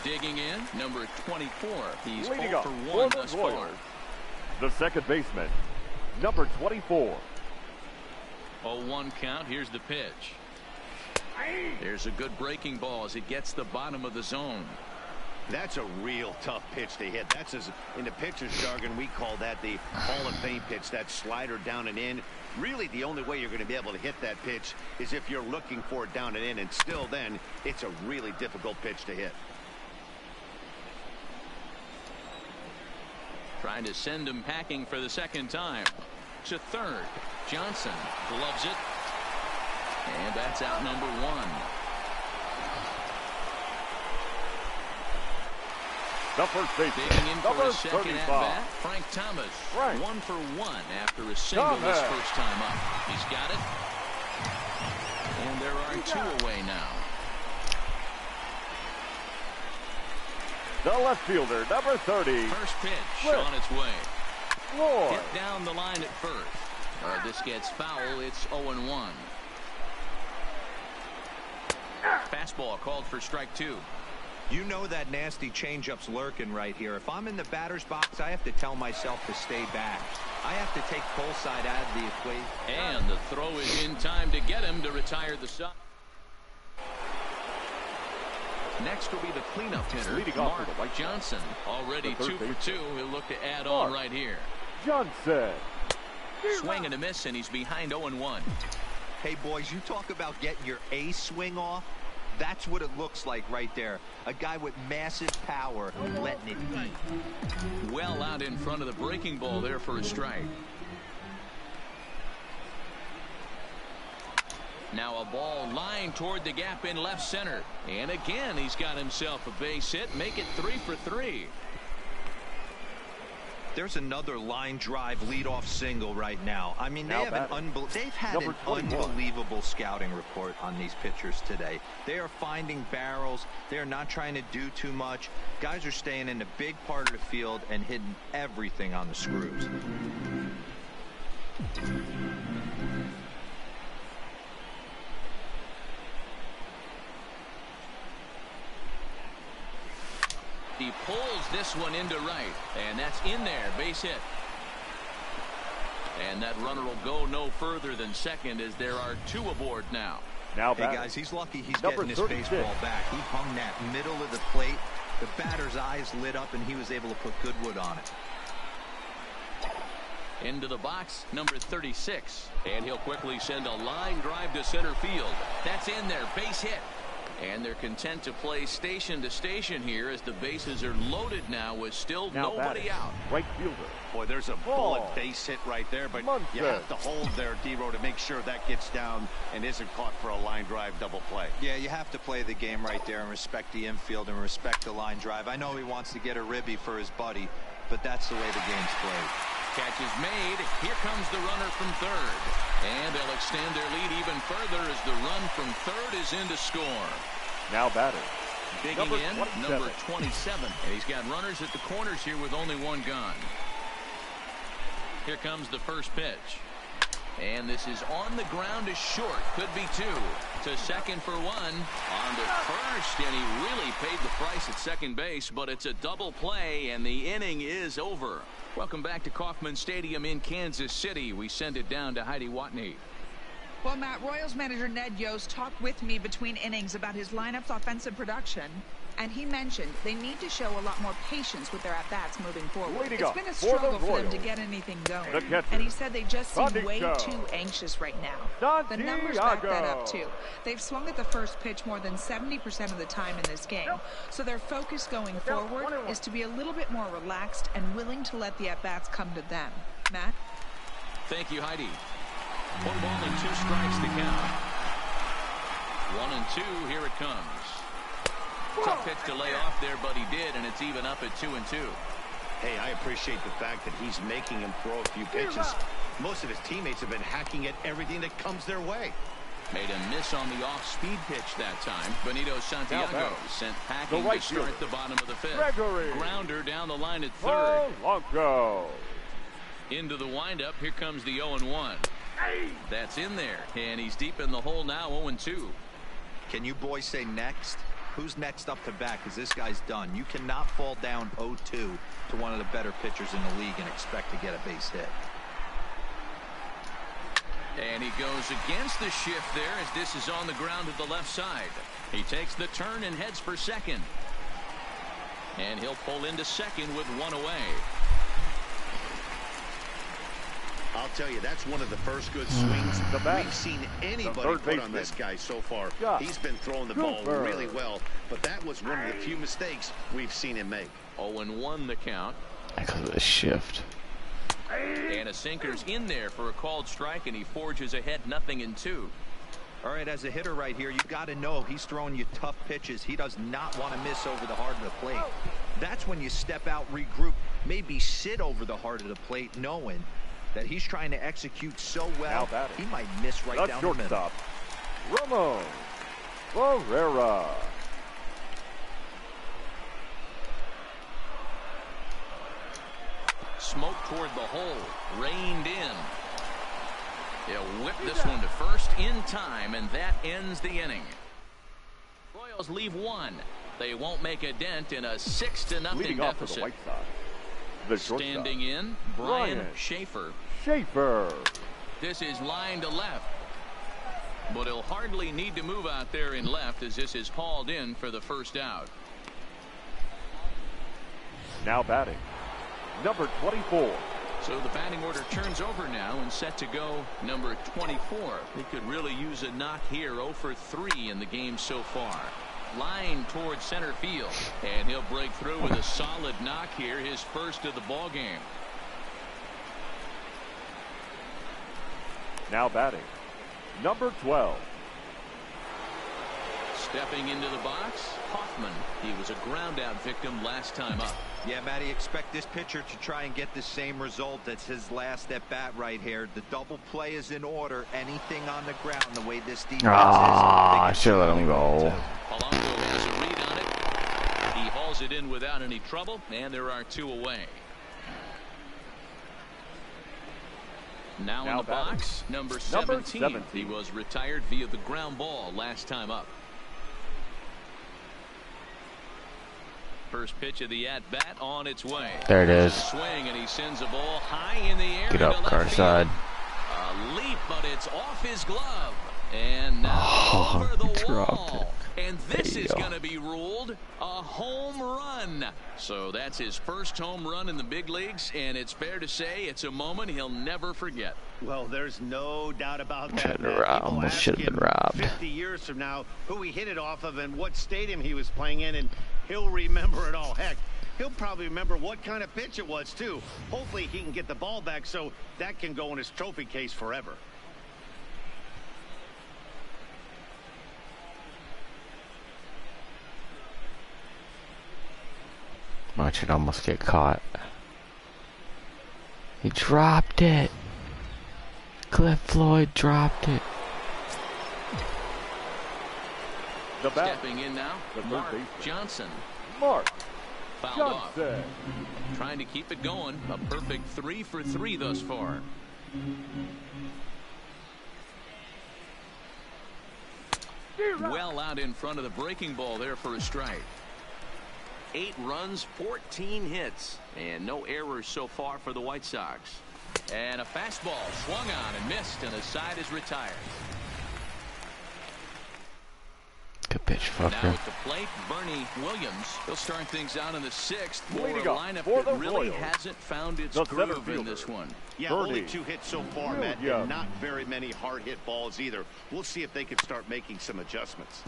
Digging in, number 24. He's Leading 0 up for for 1 the thus far. Royals, the second baseman, number 24. 0-1 count. Here's the pitch. There's a good breaking ball as it gets the bottom of the zone. That's a real tough pitch to hit. That's, as in the pitcher's jargon, we call that the Hall of Fame pitch, that slider down and in. Really, the only way you're going to be able to hit that pitch is if you're looking for it down and in, and still then, it's a really difficult pitch to hit. Trying to send him packing for the second time. To third. Johnson gloves it. And that's out number 1. The first baseman, Digging in for number a second 35. at-bat, Frank Thomas. Frank 1 for 1 after a single his first time up. He's got it. And there are 2 away now. The left fielder, number 30. First pitch Flip. on its way. Floyd. Hit down the line at first. This gets foul. It's 0-1. Fastball called for strike 2. You know that nasty changeup's lurking right here. If I'm in the batter's box, I have to tell myself to stay back. I have to take pull side out of the equation. And the throw is in time to get him to retire the side. Next will be the cleanup hitter, Leading off Mark with the right Johnson. Already the 2 third for 2. He'll look to add on right here. Johnson. Swing and a miss, and he's behind 0-1. Hey, boys, you talk about getting your A swing off. That's what it looks like right there. A guy with massive power letting it eat. Well out in front of the breaking ball there for a strike. Now a ball lined toward the gap in left center. And again, he's got himself a base hit. Make it 3 for 3. There's another line drive leadoff single right now. I mean, they've had an unbelievable scouting report on these pitchers today. They are finding barrels. They are not trying to do too much. Guys are staying in the big part of the field and hitting everything on the screws. He pulls this one into right, and that's in there, base hit. And that runner will go no further than second as there are 2 aboard now. Now hey guys, he's lucky he's number getting this 36. baseball back. He hung that middle of the plate. The batter's eyes lit up, and he was able to put good wood on it. Into the box, number 36. And he'll quickly send a line drive to center field. That's in there, base hit. And they're content to play station to station here as the bases are loaded now with still nobody out. Right fielder. Boy, there's a bullet base hit right there, but you have to hold there, D-Row, to make sure that gets down and isn't caught for a line drive double play. Yeah, you have to play the game right there and respect the infield and respect the line drive. I know he wants to get a ribby for his buddy, but that's the way the game's played. Catch is made. Here comes the runner from third. And they'll extend their lead even further as the run from third is in to score. Now batting. Digging number in, 27. number 27. And he's got runners at the corners here with only 1 gun. Here comes the first pitch. And this is on the ground is short. Could be two. To second for one. On to first. And he really paid the price at second base. But it's a double play. And the inning is over. Welcome back to Kauffman Stadium in Kansas City. We send it down to Heidi Watney. Well, Matt, Royals manager Ned Yost talked with me between innings about his lineup's offensive production. And he mentioned they need to show a lot more patience with their at-bats moving forward. It's been a struggle for them to get anything going. And he said they just seem way too anxious right now. The numbers back that up, too. They've swung at the first pitch more than 70% of the time in this game. So their focus going forward is to be a little bit more relaxed and willing to let the at-bats come to them. Matt? Thank you, Heidi. 1 ball and 2 strikes to count. 1 and 2, here it comes. Tough pitch to lay off there, but he did, and it's even up at 2-2. Hey, I appreciate the fact that he's making him throw a few pitches. Most of his teammates have been hacking at everything that comes their way. Made a miss on the off-speed pitch that time. Benito Santiago sent packing to start the bottom of the 5th. Grounder down the line at 3rd. Into the windup. Here comes the 0-1. That's in there, and he's deep in the hole now, 0-2. Can you boys say next? Who's next up to bat? Because this guy's done. You cannot fall down 0-2 to one of the better pitchers in the league and expect to get a base hit. And he goes against the shift there as this is on the ground to the left side. He takes the turn and heads for second. And he'll pull into second with 1 away. I'll tell you, that's one of the first good swings we've seen anybody put on this guy so far. He's been throwing the ball really well, but that was one of the few mistakes we've seen him make. 0-1 the count. Because of the shift. And a sinker's in there for a called strike, and he forges ahead 0-2. All right, as a hitter right here, you got to know he's throwing you tough pitches. He does not want to miss over the heart of the plate. That's when you step out, regroup, maybe sit over the heart of the plate, knowing that he's trying to execute so well, he might miss right down the middle. Ramon Ferreira. Smoke toward the hole, reined in. He'll whip this one to first in time, and that ends the inning. Royals leave 1. They won't make a dent in a 6-0 deficit. Standing in, Brian Schaefer. This is line to left. But he'll hardly need to move out there in left as this is hauled in for the first out. Now batting, number 24. So the batting order turns over now and set to go number 24. He could really use a knock here. 0 for 3 in the game so far. Line towards center field, and he'll break through with a solid knock here, his first of the ball game. Now batting, number 12. Stepping into the box, Hoffman. He was a ground out victim last time up. Yeah, Matty, expect this pitcher to try and get the same result. That's his last at bat right here. The double play is in order. Anything on the ground, the way this defense is. I should let him go. Polanco has a read on it. He hauls it in without any trouble, and there are 2 away. Now in the box, number 17. He was retired via the ground ball last time up. First pitch of the at-bat on its way. There it is. Swing, and he sends a ball high in the air. Get up, Carside. A leap, but it's off his glove. And now over the wall. And this is going to be ruled a home run. So that's his first home run in the big leagues, and it's fair to say it's a moment he'll never forget. Well, there's no doubt about that. Almost should have been robbed. 50 years from now, who he hit it off of and what stadium he was playing in, and he'll remember it all. Heck, he'll probably remember what kind of pitch it was, too. Hopefully he can get the ball back so that can go in his trophy case forever. Watch it almost get caught. He dropped it. Cliff Floyd dropped it. Stepping in now, Mark Johnson. Mark Fouled off. Trying to keep it going. A perfect 3 for 3 thus far. Well out in front of the breaking ball there for a strike. 8 runs, 14 hits, and no errors so far for the White Sox. And a fastball swung on and missed, and the side is retired. Good pitch, Now fucker. at the plate, Bernie Williams. He'll start things out in the 6th for a Leading up lineup for that the really Royals, hasn't found its the center groove in fielder. this one. Yeah, Bernie only 2 hits so far, Matt, Williams. and not very many hard hit balls either. We'll see if they can start making some adjustments.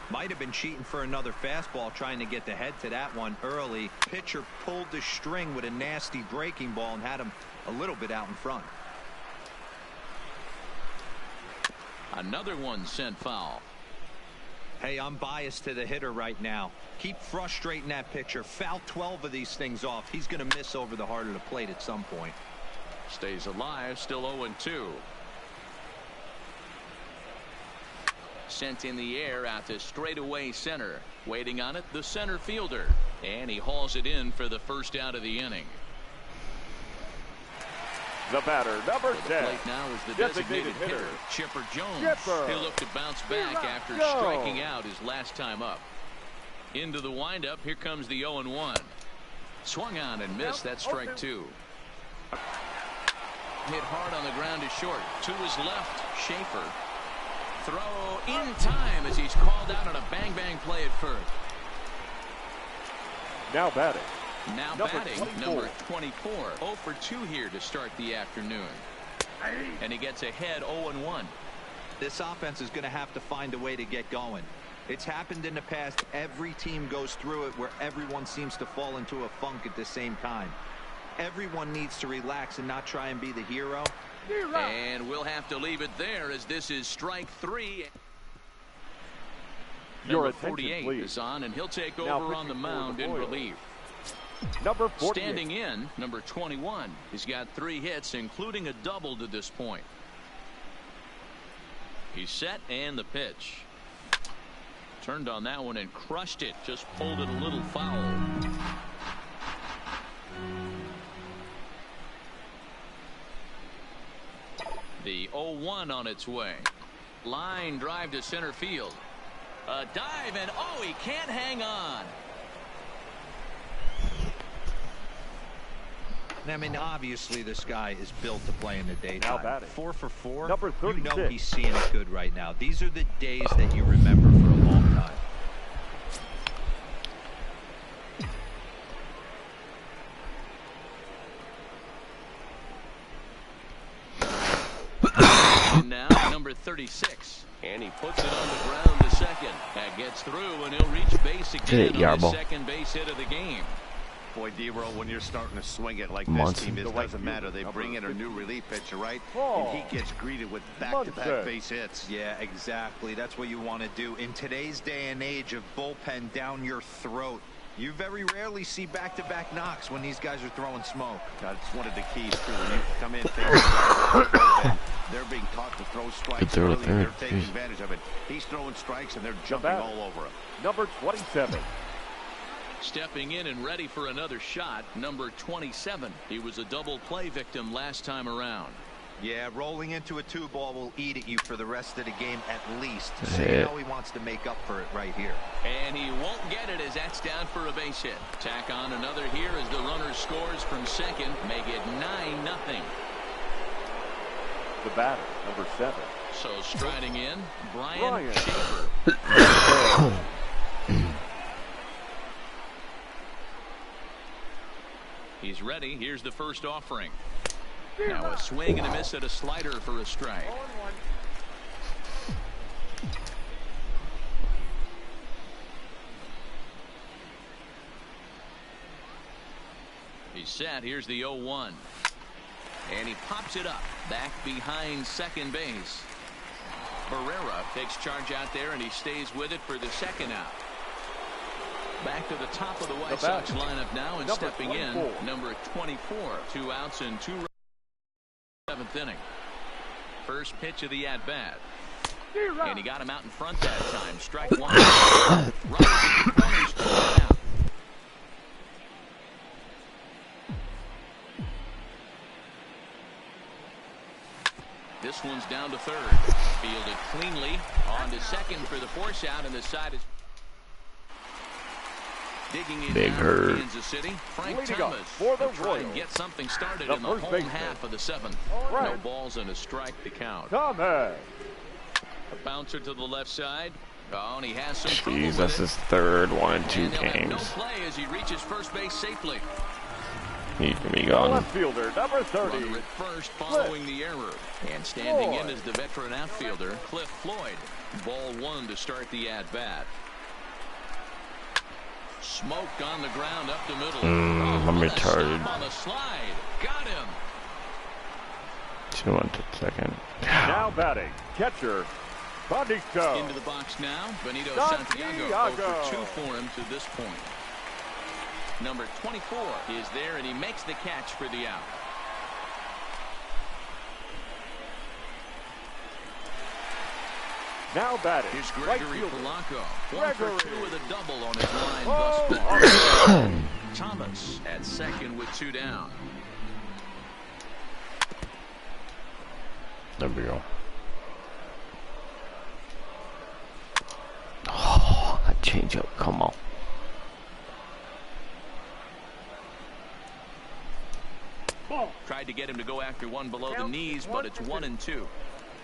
Might have been cheating for another fastball, trying to get the head to that one early. Pitcher pulled the string with a nasty breaking ball and had him a little bit out in front. Another one sent foul. Hey, I'm biased to the hitter right now. Keep frustrating that pitcher. Foul 12 of these things off. He's going to miss over the heart of the plate at some point. Stays alive, still 0-2. Sent in the air out to straightaway center. Waiting on it, the center fielder. And he hauls it in for the first out of the inning. The batter, number For the 10. plate now is the Designated designated hitter, hitter, Chipper Jones. Chipper. He'll look to bounce back after Jones. striking out his last time up. Into the windup, here comes the 0-1. Swung on and missed. That's strike 2. Hit hard on the ground is short. To his left, Schaefer. Throw in time as he's called out on a bang-bang play at first. Now batting. Now Number batting, 24. number 24. 0 for 2 here to start the afternoon. And he gets ahead 0-1. This offense is going to have to find a way to get going. It's happened in the past. Every team goes through it where everyone seems to fall into a funk at the same time. Everyone needs to relax and not try and be the hero. And we'll have to leave it there as this is strike 3. Your Number attention, 48 please. is on, and he'll take Now over on the pitching for the mound in Royals. relief. Number 48. Standing in, number 21. He's got 3 hits, including a double to this point. He's set, and the pitch. Turned on that one and crushed it. Just pulled it a little foul. The 0-1 on its way. Line drive to center field. A dive, and oh, he can't hang on. I mean, obviously this guy is built to play in the Now daytime. batting. 4 for 4. Number You know 36. he's seeing it good right now. These are the days that you remember for a long time. And now number 36. And he puts it on the ground to second. That gets through, and he'll reach base again on his second base hit of the game. Boy, D-Roll, when you're starting to swing it like Munson. this team is, The right doesn't matter. They fielder, bring in a number new relief pitcher, right? Oh. And he gets greeted with Munson. back-to-back base hits. Yeah, exactly. That's what you want to do. In today's day and age of bullpen down your throat, you very rarely see back-to-back knocks when these guys are throwing smoke. That's one of the keys, too. When you come in, face the bullpen, they're being taught to throw strikes throw to early, and they're third. taking Jeez. advantage of it. He's throwing strikes, and they're jumping batter. all over him. Number 27. Stepping in and ready for another shot, number 27. He was a double play victim last time around. Yeah, rolling into a 2-ball will eat at you for the rest of the game at least. That's So you it. know he wants to make up for it right here. And he won't get it as that's down for a base hit. Tack on another here as the runner scores from second. Make it 9-0. The batter, number 7. So striding in, Brian Brian. Schaefer. He's ready. Here's the first offering. Now a swing and a miss at a slider for a strike. He's set. Here's the 0-1. And he pops it up back behind second base. Barrera takes charge out there, and he stays with it for the second out. Back to the top of the White Sox lineup now, and Number stepping 24. in, number 24. 2 outs and 2 runs. 7th inning. First pitch of the at-bat. And he got him out in front that time. Strike 1. Runners in the corners, 2 out. This one's down to third. Fielded cleanly on to second for the force out, and the side is digging in. Big hurt. Kansas City. Frank Leading Thomas for the will try and Royals, get something started the in the first home baseman, half of the seventh. Frank No balls and a strike to count. Thomas. A bouncer to the left side. Oh, and he has some trouble Jeez, with that's it. his third 1 in 2 And he'll have no games. play as he reaches first base safely. He can be gone. Left fielder, number 30. Runner at first following the error. And standing in is the veteran outfielder, Cliff Floyd. Ball 1 to start the at-bat. Smoke on the ground up the middle. I'm What a stop retarded. on the slide. Got him. 2 on to second. Now batting, catcher, Bodico. Into the box now, Benito Santiago. Santiago. 0 for 2 for him to this point. Number 24 is there, and he makes the catch for the out. Now batting, Here's right Gregory fielder, Polanco. 1 for 2 with a double on his line Oh, thus far. Thomas at second with 2 down. There we go. Oh, that change up. Come on. Tried to get him to go after one below the knees, but it's 1-2.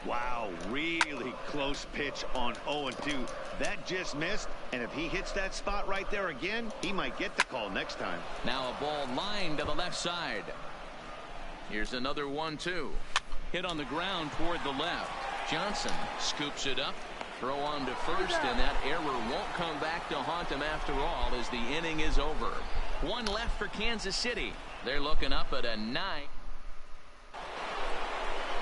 Wow, really close pitch on 0-2. That just missed, and if he hits that spot right there again, he might get the call next time. Now a ball lined to the left side. Here's another 1-2. Hit on the ground toward the left. Johnson scoops it up. Throw on to first, and that error won't come back to haunt him after all as the inning is over. 1 left for Kansas City. They're looking up at a 9.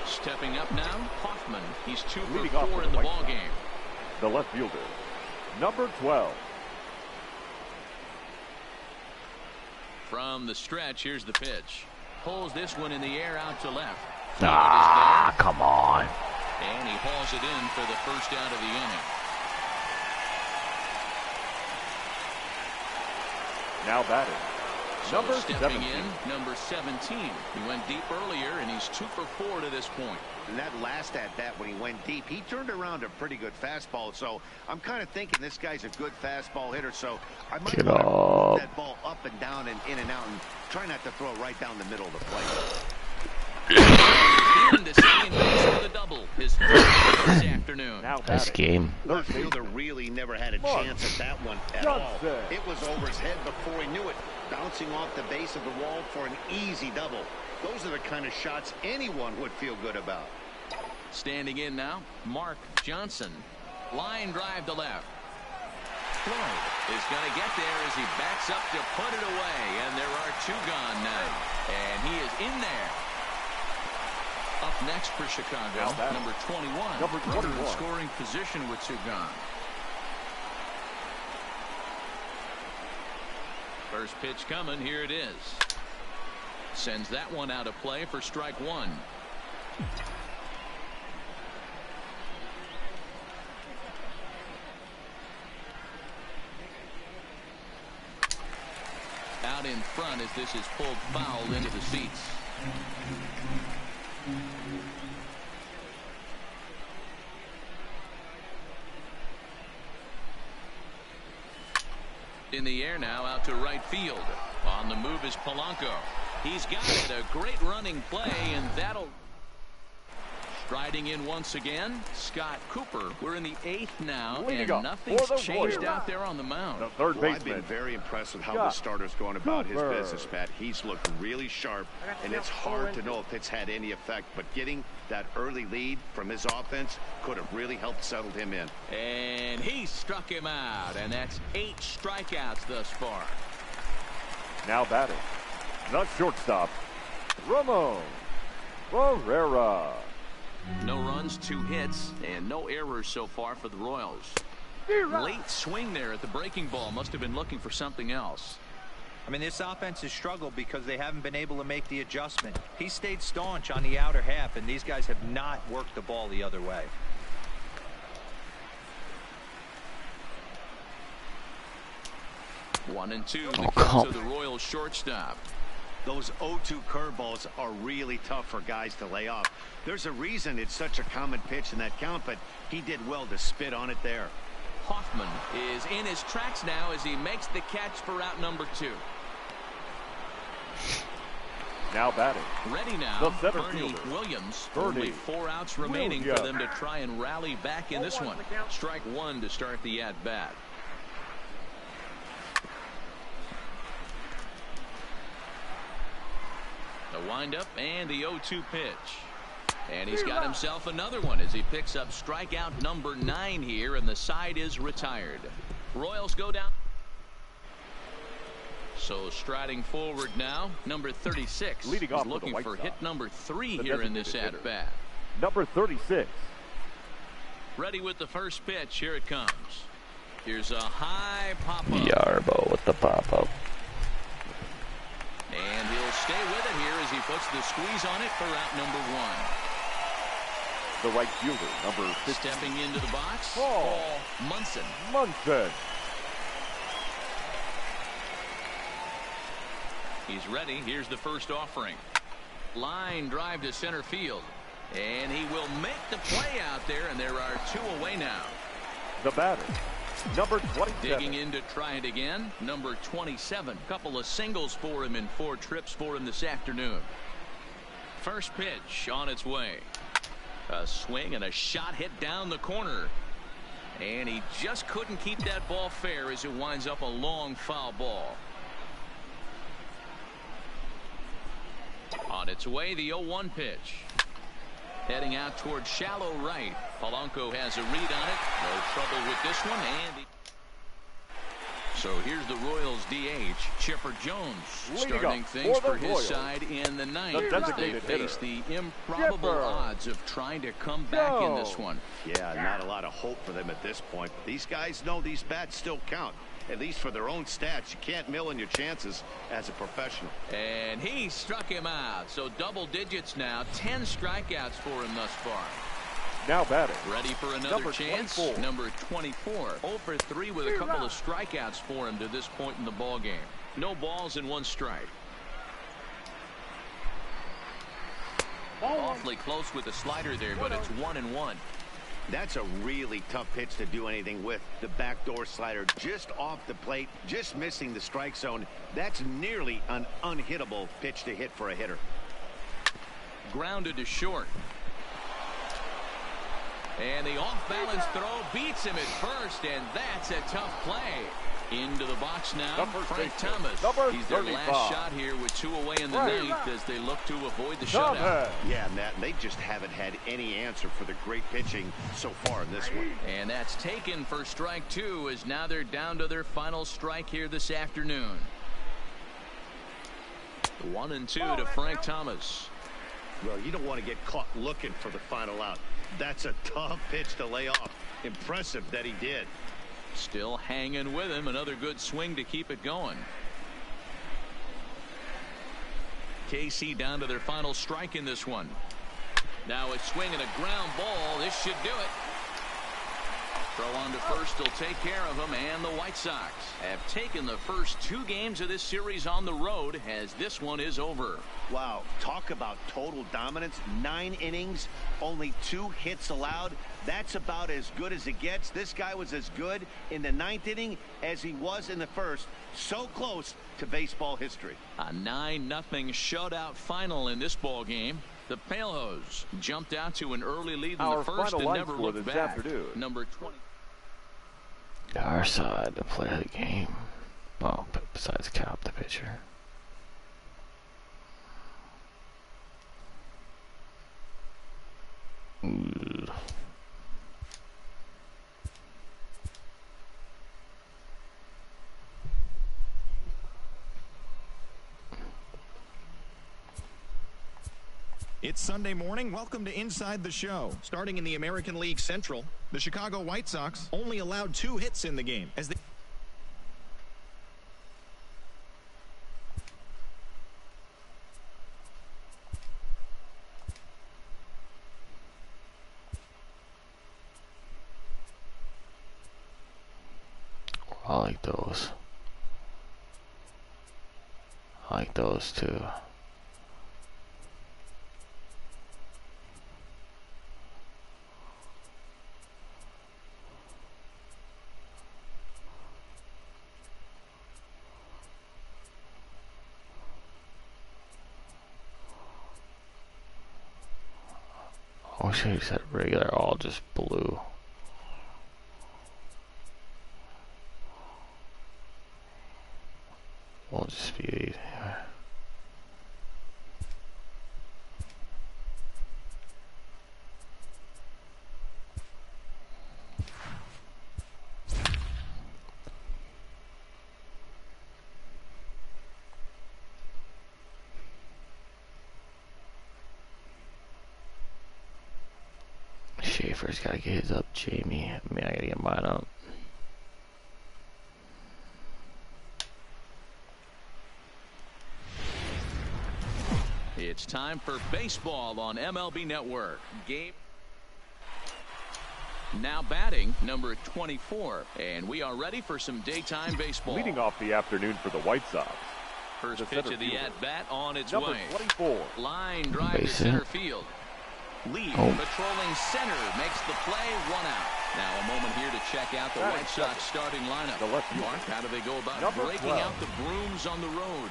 Stepping up now, Hoffman. He's 2 for 4 in the ball game. The left fielder, number 12. From the stretch, here's the pitch. Pulls this one in the air out to left. Ah, come on. And he hauls it in for the first out of the inning. Now batting, number Stepping 17. in, number 17. He went deep earlier, and he's 2 for 4 to this point. And that last at-bat when he went deep, he turned around a pretty good fastball. So I'm kind of thinking this guy's a good fastball hitter. So I might Get want to up. move that ball up and down and in and out and try not to throw it right down the middle of the plate. Into second base with a double. His first this afternoon. Now Nice batting, game. Left fielder really never had a chance at that one at all. Johnson. It was over his head before he knew it, bouncing off the base of the wall for an easy double. Those are the kind of shots anyone would feel good about. Standing in now, Mark Johnson. Line drive to left. Floyd is going to get there as he backs up to put it away, and there are 2 gone now. And he is in there. Up next for Chicago, number 21. Number 21. In scoring position with 2 gone. First pitch coming. Here it is. Sends that one out of play for strike 1. Out in front as this is pulled foul into the seats. In the air now, out to right field. On the move is Polanco. He's got it. A great running play, and that'll... Striding in once again, Scott Cooper. We're in the 8th now, and nothing's changed out there on the mound. The third Well, I've baseman, been very impressed with how the starter's going about his Cooper. business, Pat. He's looked really sharp, and it's hard to know if it's had any effect. But getting that early lead from his offense could have really helped settle him in. And he struck him out, and that's 8 strikeouts thus far. now batting, the shortstop, Ramon Barrera. No runs, 2 hits, and no errors so far for the Royals. Late swing there at the breaking ball. Must have been looking for something else. I mean, this offense has struggled because they haven't been able to make the adjustment. He stayed staunch on the outer half, and these guys have not worked the ball the other way. 1-2 Oh, because come. of the Royals shortstop. Those 0-2 curveballs are really tough for guys to lay off. There's a reason it's such a common pitch in that count, but he did well to spit on it there. Hoffman is in his tracks now as he makes the catch for out number 2. Now batting. Ready now, The center Bernie fielder. Williams. Bernie Only 4 outs remaining for them to try and rally back in this one. Strike 1 to start the at-bat. The windup and the 0-2 pitch. And he's got himself another one as he picks up strikeout number 9 here, and the side is retired. Royals go down. So striding forward now, number 36. Leading off looking for hit number 3 here in this at-bat. Number 36. Ready with the first pitch. Here it comes. Here's a high pop-up. Yarbo with the pop-up. And he'll stay with it here as he puts the squeeze on it for out number 1. The right fielder, number 50. Stepping into the box, Paul Munson. He's ready. Here's the first offering. Line drive to center field. And he will make the play out there, and there are 2 away now. The batter, number 27. Digging in to try it again, number 27. Couple of singles for him in 4 trips for him this afternoon. First pitch on its way. A swing and a shot hit down the corner. And he just couldn't keep that ball fair as it winds up a long foul ball. On its way, the 0-1 pitch. Heading out towards shallow right. Polanco has a read on it. No trouble with this one. And so here's the Royals DH, Chipper Jones, starting things for his side in the 9th as they face the improbable odds of trying to come back in this one. Yeah, not a lot of hope for them at this point. But these guys know these bats still count. At least for their own stats. You can't mill in your chances as a professional. And he struck him out. So double digits now. 10 strikeouts for him thus far. Now batting. Ready for another chance. 24. Number 24. 0 for 3 with a couple of strikeouts for him to this point in the ball game. No balls and 1 strike. Awfully close with the slider there, but it's 1-1. That's a really tough pitch to do anything with. The backdoor slider just off the plate, just missing the strike zone. That's nearly an unhittable pitch to hit for a hitter. Grounded to short. And the off-balance throw beats him at first, and that's a tough play. Into the box now, Frank Thomas. He's their last shot here with 2 away in the 9th as they look to avoid the shutout. Yeah, Matt, they just haven't had any answer for the great pitching so far in this one. And that's taken for strike 2 as now they're down to their final strike here this afternoon. 1-2 to Frank Thomas. Well, you don't want to get caught looking for the final out. That's a tough pitch to lay off. Impressive that he did. Still hanging with him. Another good swing to keep it going. KC down to their final strike in this one. Now a swing and a ground ball. This should do it. Throw on to first will take care of him, and the White Sox have taken the first 2 games of this series on the road as this one is over. Wow, talk about total dominance. 9 innings, only 2 hits allowed. That's about as good as it gets. This guy was as good in the 9th inning as he was in the first. So close to baseball history. A 9-0 shutout final in this ball game. The Palehose jumped out to an early lead in the first and never looked back. Number 20. Our side to play the game. Well, besides Cap, the pitcher. Ooh. It's Sunday morning. Welcome to Inside the Show. Starting in the American League Central, the Chicago White Sox only allowed 2 hits in the game as they I like those. I like those two. I wish I just had regular, all just blue. We'll just be anyway. Schaefer's gotta get his up, Jamie. I mean, I gotta get mine up. It's time for baseball on MLB Network. Game now batting number 24, and we are ready for some daytime baseball. Leading off the afternoon for the White Sox. First pitch of the at-bat on its number way. 24. Line drive to center field. Lee patrolling center makes the play, 1 out. Now a moment here to check out the White Sox starting lineup. Mark, how do they go about breaking out the brooms on the road?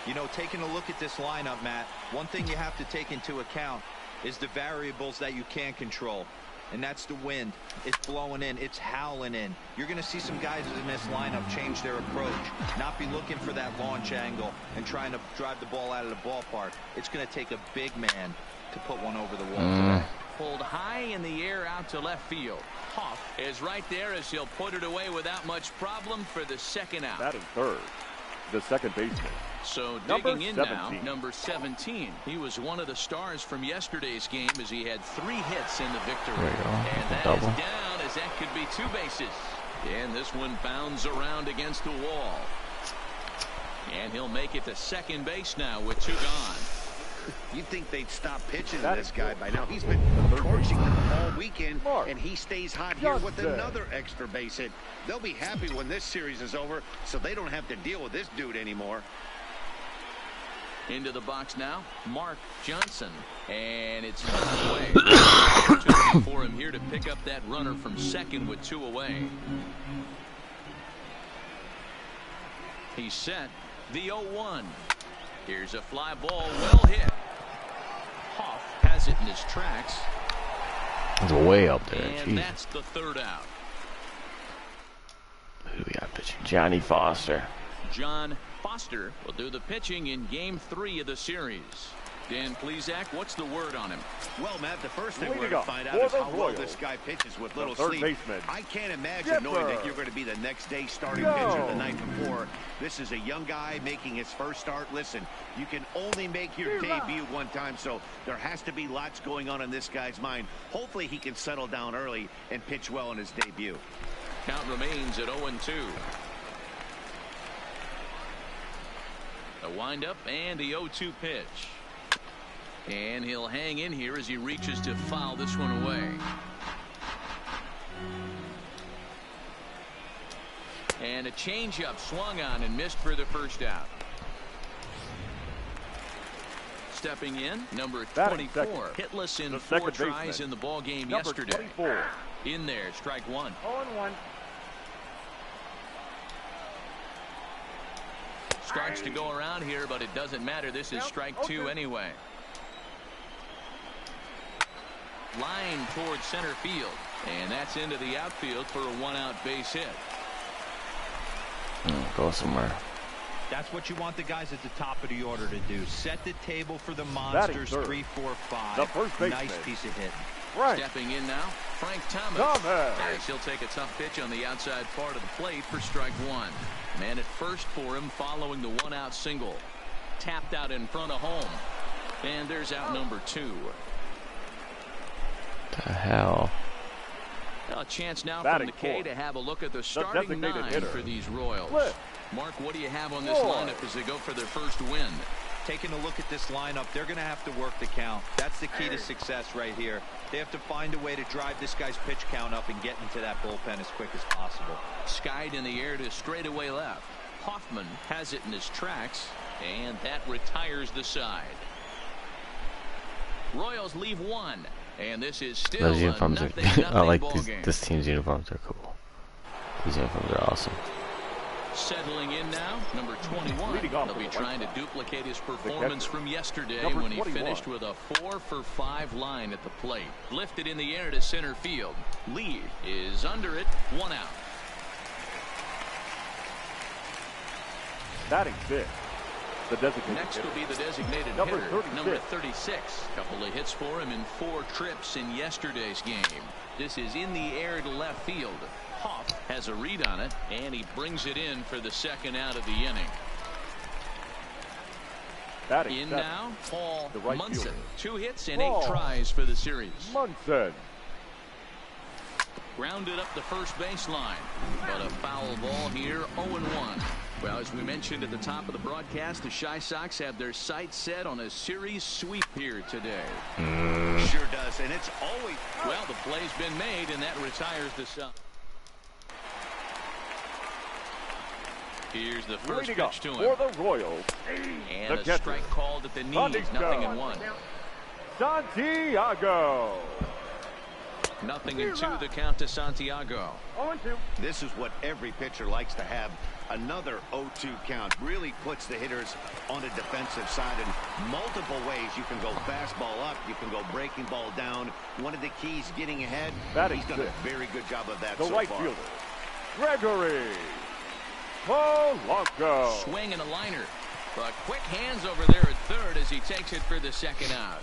You know, taking a look at this lineup, Matt, one thing you have to take into account is the variables that you can't control. And that's the wind. It's blowing in. It's howling in. You're going to see some guys in this lineup change their approach, not be looking for that launch angle and trying to drive the ball out of the ballpark. It's going to take a big man to put one over the wall today. Pulled high in the air out to left field. Hoff is right there as he'll put it away without much problem for the second out. That is third. The second baseman. So digging in now, number 17. He was one of the stars from yesterday's game as he had 3 hits in the victory. And that is down as that could be 2 bases. And this one bounds around against the wall. And he'll make it to second base now with 2 gone. You'd think they'd stop pitching to this guy by now. He's been torching them all weekend, and he stays hot here with another extra base hit. They'll be happy when this series is over, so they don't have to deal with this dude anymore. Into the box now, Mark Johnson, and it's away. Opportunity for him here to pick up that runner from second with 2 away. He's set. The 0-1. Here's a fly ball, well hit. Hoff has it in his tracks. It's way up there. And Jeez. that's the 3rd out. Who do we got pitching? Johnny Foster. John Foster will do the pitching in Game 3 of the series. Dan Plesac, what's the word on him? Well, Matt, the first thing we're going to find out is how well this guy pitches with little sleep. I can't imagine knowing that you're going to be the next day starting pitcher the night before. This is a young guy making his first start. Listen, you can only make your debut one time, so there has to be lots going on in this guy's mind. Hopefully he can settle down early and pitch well in his debut. Count remains at 0-2. A windup and the 0-2 pitch. And he'll hang in here as he reaches to foul this one away. And a changeup swung on and missed for the first out. Stepping in, number 24, hitless in 4 tries in the ball game yesterday. 24. In there, strike 1. 0-1. Starts to go around here, but it doesn't matter. This is strike 2 anyway. Line towards center field, and that's into the outfield for a 1-out base hit. Go somewhere. That's what you want the guys at the top of the order to do. Set the table for the monsters. 3, 4, 5. The first baseman. Nice piece of hitting. Right. Stepping in now, Frank Thomas. As he'll take a tough pitch on the outside part of the plate for strike 1. Man at first for him following the 1-out single. Tapped out in front of home. And there's out number 2. The hell. A chance now from the K to have a look at the starting 9 for these Royals. Mark, what do you have on this lineup as they go for their first win? Taking a look at this lineup, they're going to have to work the count. That's the key to success right here. They have to find a way to drive this guy's pitch count up and get into that bullpen as quick as possible. Skied in the air to straightaway left. Hoffman has it in his tracks, and that retires the side. Royals leave one, and this is still Those uniforms are nothing I like ball game. this team's uniforms are cool. These uniforms are awesome. Settling in now, number 21. He'll be trying to duplicate his performance from yesterday when he finished with a 4-for-5 line at the plate. Lifted in the air to center field. Lee is under it, 1 out. Batting fifth, the designated Next hitter. will be the designated Number hitter, 36. number 36. Couple of hits for him in 4 trips in yesterday's game. This is in the air to left field. Hoff has a read on it, and he brings it in for the 2nd out of the inning. Batting In seventh, now, Paul the right Munson. fielder. 2 hits and Paul 8 tries for the series. Munson. Grounded up the first baseline, but a foul ball here, 0-1. Well, as we mentioned at the top of the broadcast, the Chi Sox have their sights set on a series sweep here today. Sure does, and it's always... Well, the play's been made, and that retires the side. Here's the first Leading up pitch to him. for the Royals. And the a catcher, strike called at the knees, Santiago. 0-1. Santiago. 0-2 the count to Santiago. 0-2. This is what every pitcher likes to have. Another 0-2 count really puts the hitters on the defensive side in multiple ways. You can go fastball up, you can go breaking ball down. One of the keys getting ahead. Batting He's done sixth, a very good job of that the so right far. fielder, Gregory Polanco. Swing and a liner. But quick hands over there at third as he takes it for the 2nd out.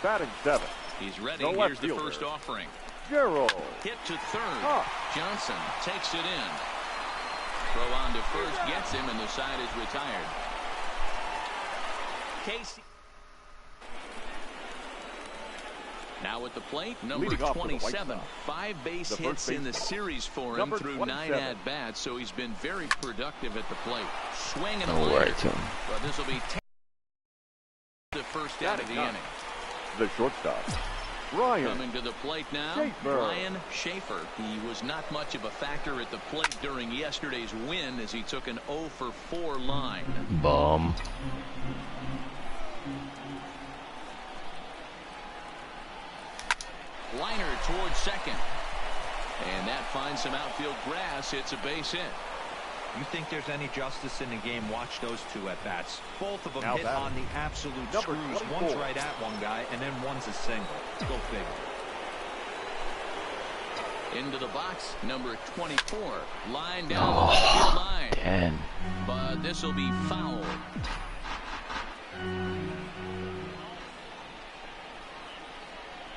Batting seventh, He's ready. the left Here's the fielder, first offering. Gerald. Hit to third. Huh. Johnson takes it in. Throw on to first, gets him, and the side is retired. Casey. Now at the plate, number Leading off for the White 27. Sox, 5 base the hits first in the baseman, series for him number through 27. 9 at-bats, so he's been very productive at the plate. Swing and a All liner. right, Tim. But this will be the first out of the inning. The shortstop, Ryan. Coming to the plate now, Schaefer. Ryan Schaefer. He was not much of a factor at the plate during yesterday's win as he took an 0-for-4 line. Bum. Liner towards second. And that finds some outfield grass. It's a base hit. You think there's any justice in the game? Watch those 2 at bats. Both of them Now hit batting, on the absolute number screws. 24. One's right at one guy, and then one's a single. Go figure. Into the box, number 24. Line down the left field line. 10. But this will be foul.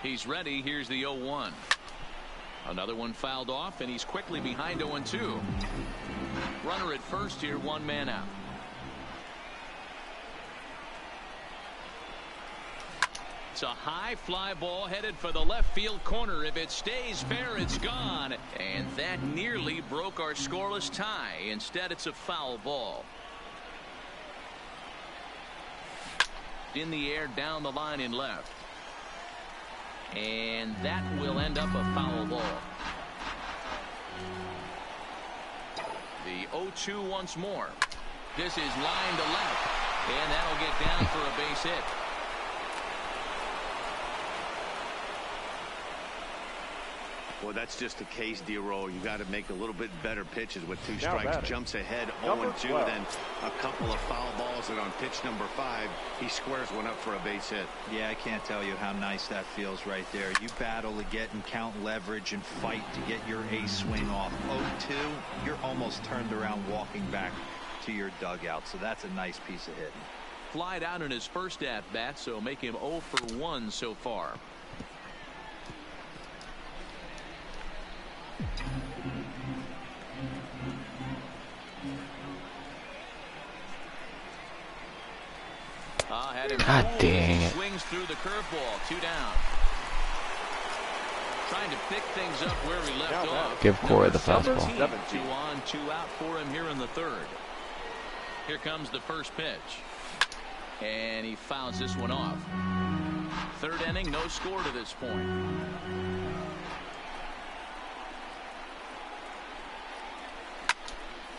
He's ready. Here's the 0-1. Another one fouled off, and he's quickly behind 0-2. Runner at first here, 1 man out. It's a high fly ball headed for the left field corner. If it stays fair, it's gone. And that nearly broke our scoreless tie. Instead, it's a foul ball. In the air, down the line in left. And that will end up a foul ball. The 0-2 once more. This is line to left. And that'll get down for a base hit. Well, that's just the case, D-Roll. You got to make a little bit better pitches with 2 Now strikes. batting, Jumps ahead, number 0-2, 12. then a couple of foul balls, and on pitch number 5, he squares one up for a base hit. Yeah, I can't tell you how nice that feels right there. You battle to get and count leverage and fight to get your ace swing off. 0-2, you're almost turned around walking back to your dugout, so that's a nice piece of hitting. Flied out in his first at-bat, so make him 0-for-1 so far. Had him God fooled dang as he it. swings through the curveball. 2 down. Trying to pick things up where he left Now off. Give Corey the Number fastball. 17, 2 on, 2 out for him here in the third. Here comes the first pitch. And he fouls this one off. Third inning, no score to this point.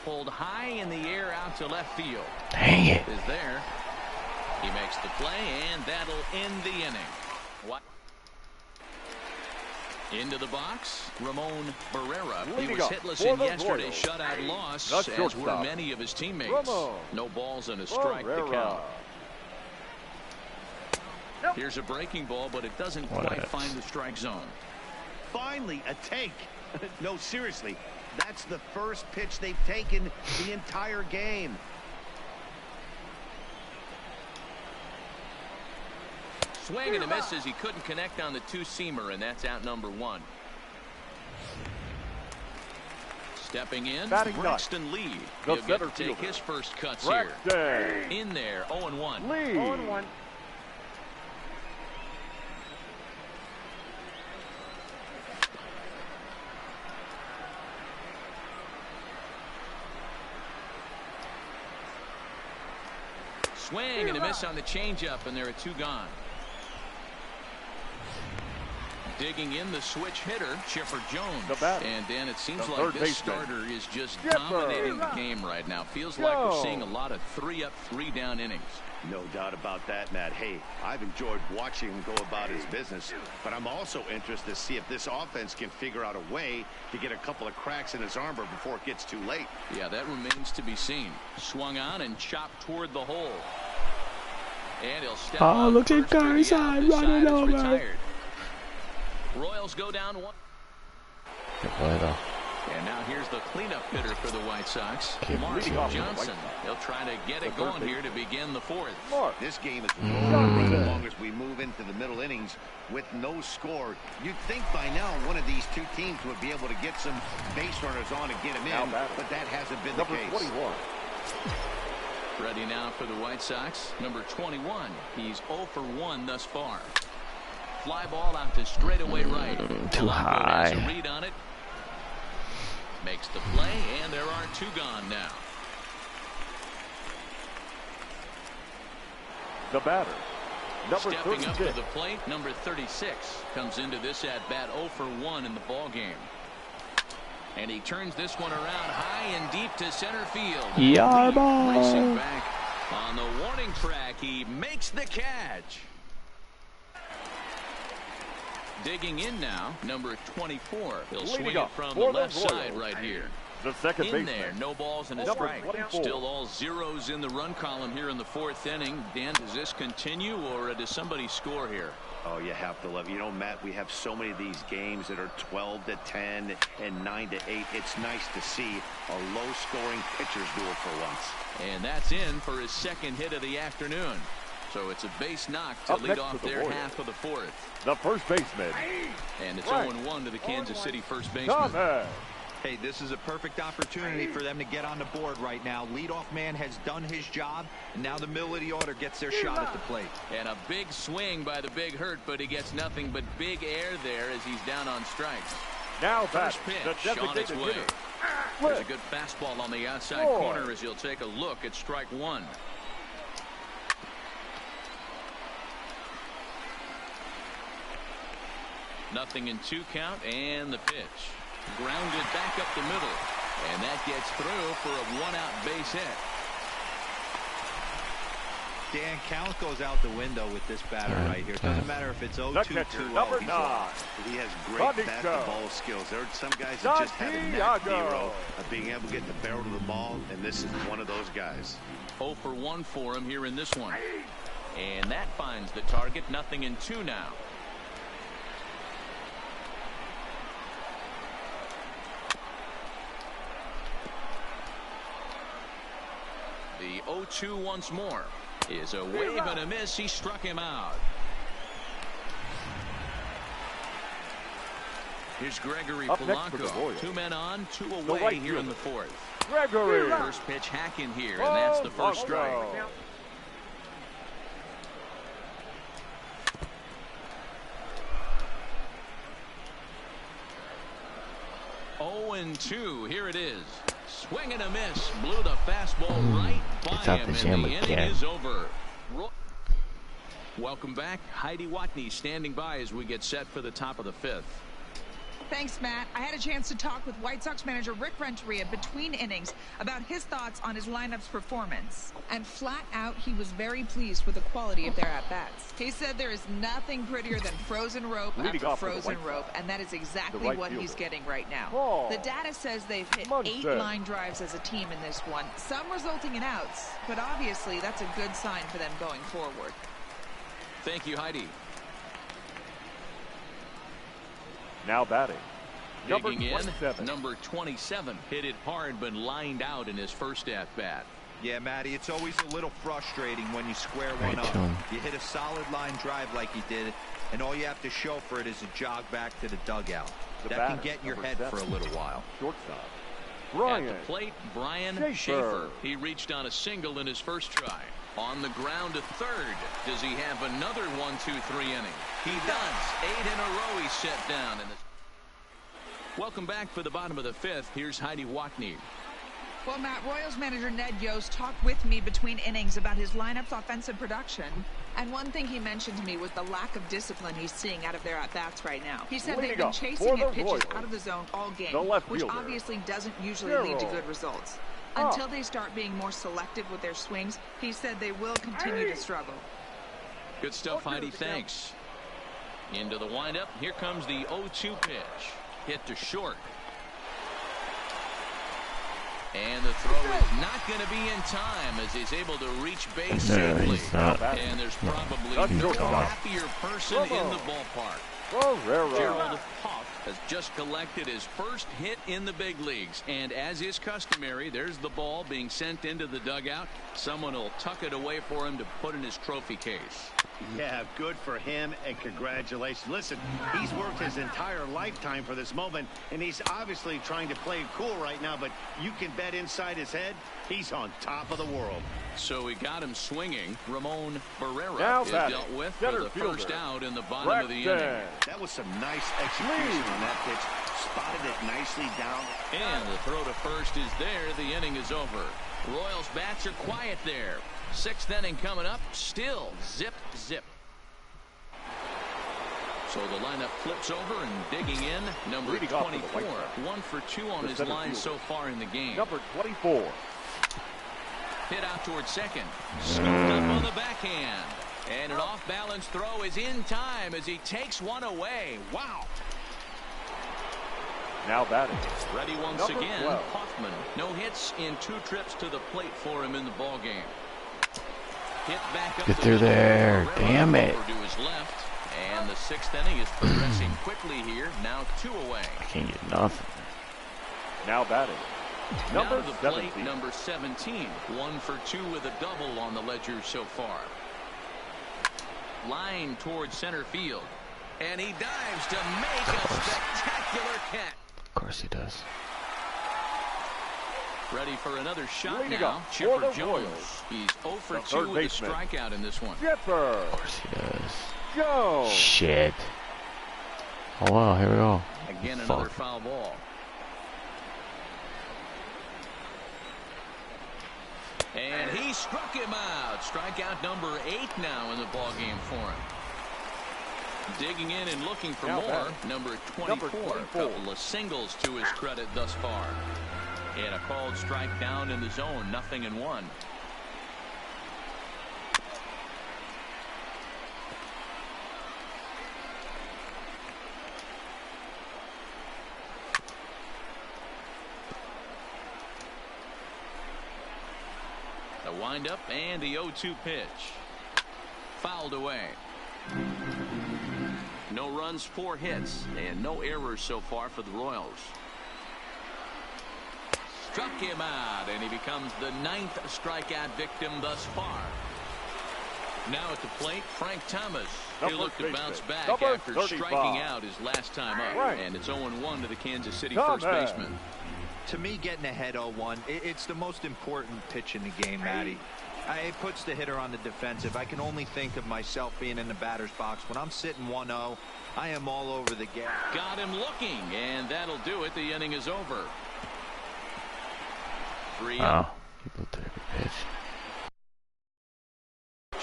pulled high in the air out to left field. Dang it. Is there. He makes the play, and that'll end the inning. What? Into the box, Ramon Barrera. He was hitless in yesterday's shutout loss, as were many of his teammates. No balls and a strike to count. Here's a breaking ball, but it doesn't quite find the strike zone. Finally, a take. No, seriously. That's the first pitch they've taken the entire game. Swing and a miss as he couldn't connect on the two-seamer, and that's out number 1. Stepping in, Braxton Lee. He'll get to take his first cuts here. In there, 0-1. 0-1. Swing and a miss on the changeup, and there are 2 gone. Digging in the switch hitter, Chipper Jones. And Dan, it seems like this starter is just dominating the game right now. Feels like we're seeing a lot of 3-up, 3-down innings. No doubt about that, Matt. Hey, I've enjoyed watching him go about his business, but I'm also interested to see if this offense can figure out a way to get a couple of cracks in his armor before it gets too late. Yeah, that remains to be seen. Swung on and chopped toward the hole. And he'll step oh, look at Garzon running over. Retired. Royals go down 1. And now here's the cleanup hitter for the White Sox, Mark Johnson. He'll try to get it going here to begin the 4th. This game is rolling as long as we move into the middle innings with no score. You'd think by now one of these 2 teams would be able to get some base runners on and get him in, but that hasn't been the case. 21. Ready now for the White Sox, number 21. He's 0 for 1 thus far. Fly ball out to straightaway right. Too high. Has a read on it. Makes the play, and there are 2 gone now. The batter, number Stepping 36. up to the plate, number 36 comes into this at bat 0 for 1 in the ball game. And he turns this one around high and deep to center field. Yarbo. Racing back on the warning track. He makes the catch. Digging in now, number 24. He'll swing it from the left side right here. The second in there, no balls and a strike. 24. Still all zeros in the run column here in the 4th inning. Dan, does this continue, or does somebody score here? Oh, you have to love it. You know, Matt, we have so many of these games that are 12-10 and 9-8. It's nice to see a low-scoring pitcher's duel for once. And that's in for his 2nd hit of the afternoon. So it's a base knock to lead off their half of the 4th. The first baseman. And it's 0-1 to the Kansas City first baseman. Hey, this is a perfect opportunity for them to get on the board right now. Leadoff man has done his job, and now the middle of the order gets their shot at the plate. And a big swing by the big hurt, but he gets nothing but big air there as he's down on strikes. Now first pitch on its way. There's a good fastball on the outside corner as you'll take a look at strike 1. Nothing in 2 count, and the pitch. Grounded back up the middle, and that gets through for a 1-out base hit. Dan, count goes out the window with this batter right here. Doesn't matter if it's 0-2, 2-0. He has great basketball skills. There are some guys that just have a knack, Nero, of being able to get the barrel of the ball, and this is one of those guys. 0 for 1 for him here in this one. And that finds the target. Nothing in 2 now. The 0-2 once more is a wave and a miss. He struck him out. Here's Gregory Polanco. 2 men on, 2 away here in the 4th. Gregory. First pitch hack in here, and that's the first strike. 0-2. Here it is. Swing and a miss. Blew the fastball right by him, and the inning is over. Welcome back. Heidi Watney standing by as we get set for the top of the 5th. Thanks, Matt. I had a chance to talk with White Sox manager Rick Renteria between innings about his thoughts on his lineup's performance. And flat out, he was very pleased with the quality of their at-bats. He said there is nothing prettier than frozen rope after frozen rope, and that is exactly what he's getting right now. The data says they've hit 8 line drives as a team in this one, some resulting in outs, but obviously that's a good sign for them going forward. Thank you, Heidi. Now batting, number Digging 27. in, number 27. Hit it hard, but lined out in his first at-bat. Yeah, Matty, it's always a little frustrating when you square one up. You hit a solid line drive like he did, and all you have to show for it is a jog back to the dugout. That can get in your head for a little while. Shortstop, At the plate, Brian Schaefer. He reached on a single in his first try. On the ground to third. Does he have another 1-2-3 inning? He does. 8 in a row he's set down. Welcome back for the bottom of the 5th. Here's Heidi Watney. Well, Matt, Royals manager Ned Yost talked with me between innings about his lineup's offensive production. And one thing he mentioned to me was the lack of discipline he's seeing out of their at-bats right now. He said they've been chasing at pitches out of the zone all game, which obviously doesn't usually lead to good results. Until they start being more selective with their swings, he said they will continue to struggle. Good stuff, Heidi. Thanks. Into the windup. Here comes the 0-2 pitch. Hit to short. And the throw is not going to be in time as he's able to reach base safely. And there's probably no happier person in the ballpark. Gerald Hoff has just collected his first hit in the big leagues. And as is customary, there's the ball being sent into the dugout. Someone will tuck it away for him to put in his trophy case. Yeah, good for him, and congratulations. Listen, he's worked his entire lifetime for this moment, and he's obviously trying to play it cool right now, but you can bet inside his head, he's on top of the world. So we got him swinging. Ramon Barrera is dealt with for the first out in the bottom of the inning. That was some nice execution on that pitch. Spotted it nicely down. And the throw to first is there. The inning is over. Royals bats are quiet there. 6th inning coming up. Still zip, zip. So the lineup flips over and digging in. Number 24. 1 for 2 on his line so far in the game. Number 24. Hit out towards second. Scooped up on the backhand. And an off-balance throw is in time as he takes one away. Wow. Now batting. Ready once again. 12. Hoffman. No hits in 2 trips to the plate for him in the ball game. Hit back up. Get through there. Damn it. To his left. And the 6th inning is progressing quickly here. Now 2 away. I can't get nothing. Now batting. Number the 17. Plate, number 17. 1 for 2 with a double on the ledger so far. Line towards center field. And he dives to make a spectacular catch. Of course he does. Ready for another shot now. Chipper Jones. He's 0 for 2 with a strikeout in this one. Chipper. Of course he does. Jones. Shit. Oh wow, here we go. Again, another foul ball. And he struck him out. Strikeout number 8 now in the ball game for him. Digging in and looking for more. Number 24. A couple of singles to his credit thus far. And a called strike down in the zone. 0-1. The windup and the 0-2 pitch. Fouled away. No runs, 4 hits, and no errors so far for the Royals. Struck him out, and he becomes the 9th strikeout victim thus far. Now at the plate, Frank Thomas. He'll look to bounce back after striking out his last time up. And it's 0-1 to the Kansas City first baseman. To me, getting ahead 0-1, it's the most important pitch in the game, Matty. It puts the hitter on the defensive. I can only think of myself being in the batter's box. When I'm sitting 1-0, I am all over the gas. Got him looking, and that'll do it. The inning is over. 3 Wow. People take a pitch.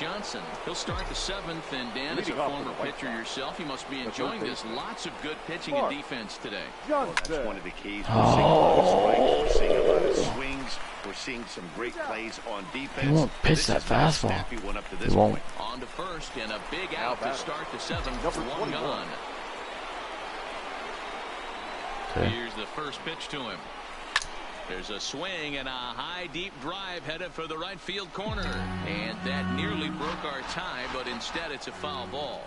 Johnson. He'll start the 7th, and Dan, as a former pitcher yourself, you must be enjoying this. Lots of good pitching and defense today. Well, that's one of the keys. We're seeing a lot of strikes. We're seeing a lot of swings. We're seeing some great plays on defense. He won't pitch that fastball. He won't. On to first, and a big out to start the 7th. One gone. Okay. Here's the first pitch to him. There's a swing and a high deep drive headed for the right field corner, and that nearly broke our tie, but instead it's a foul ball.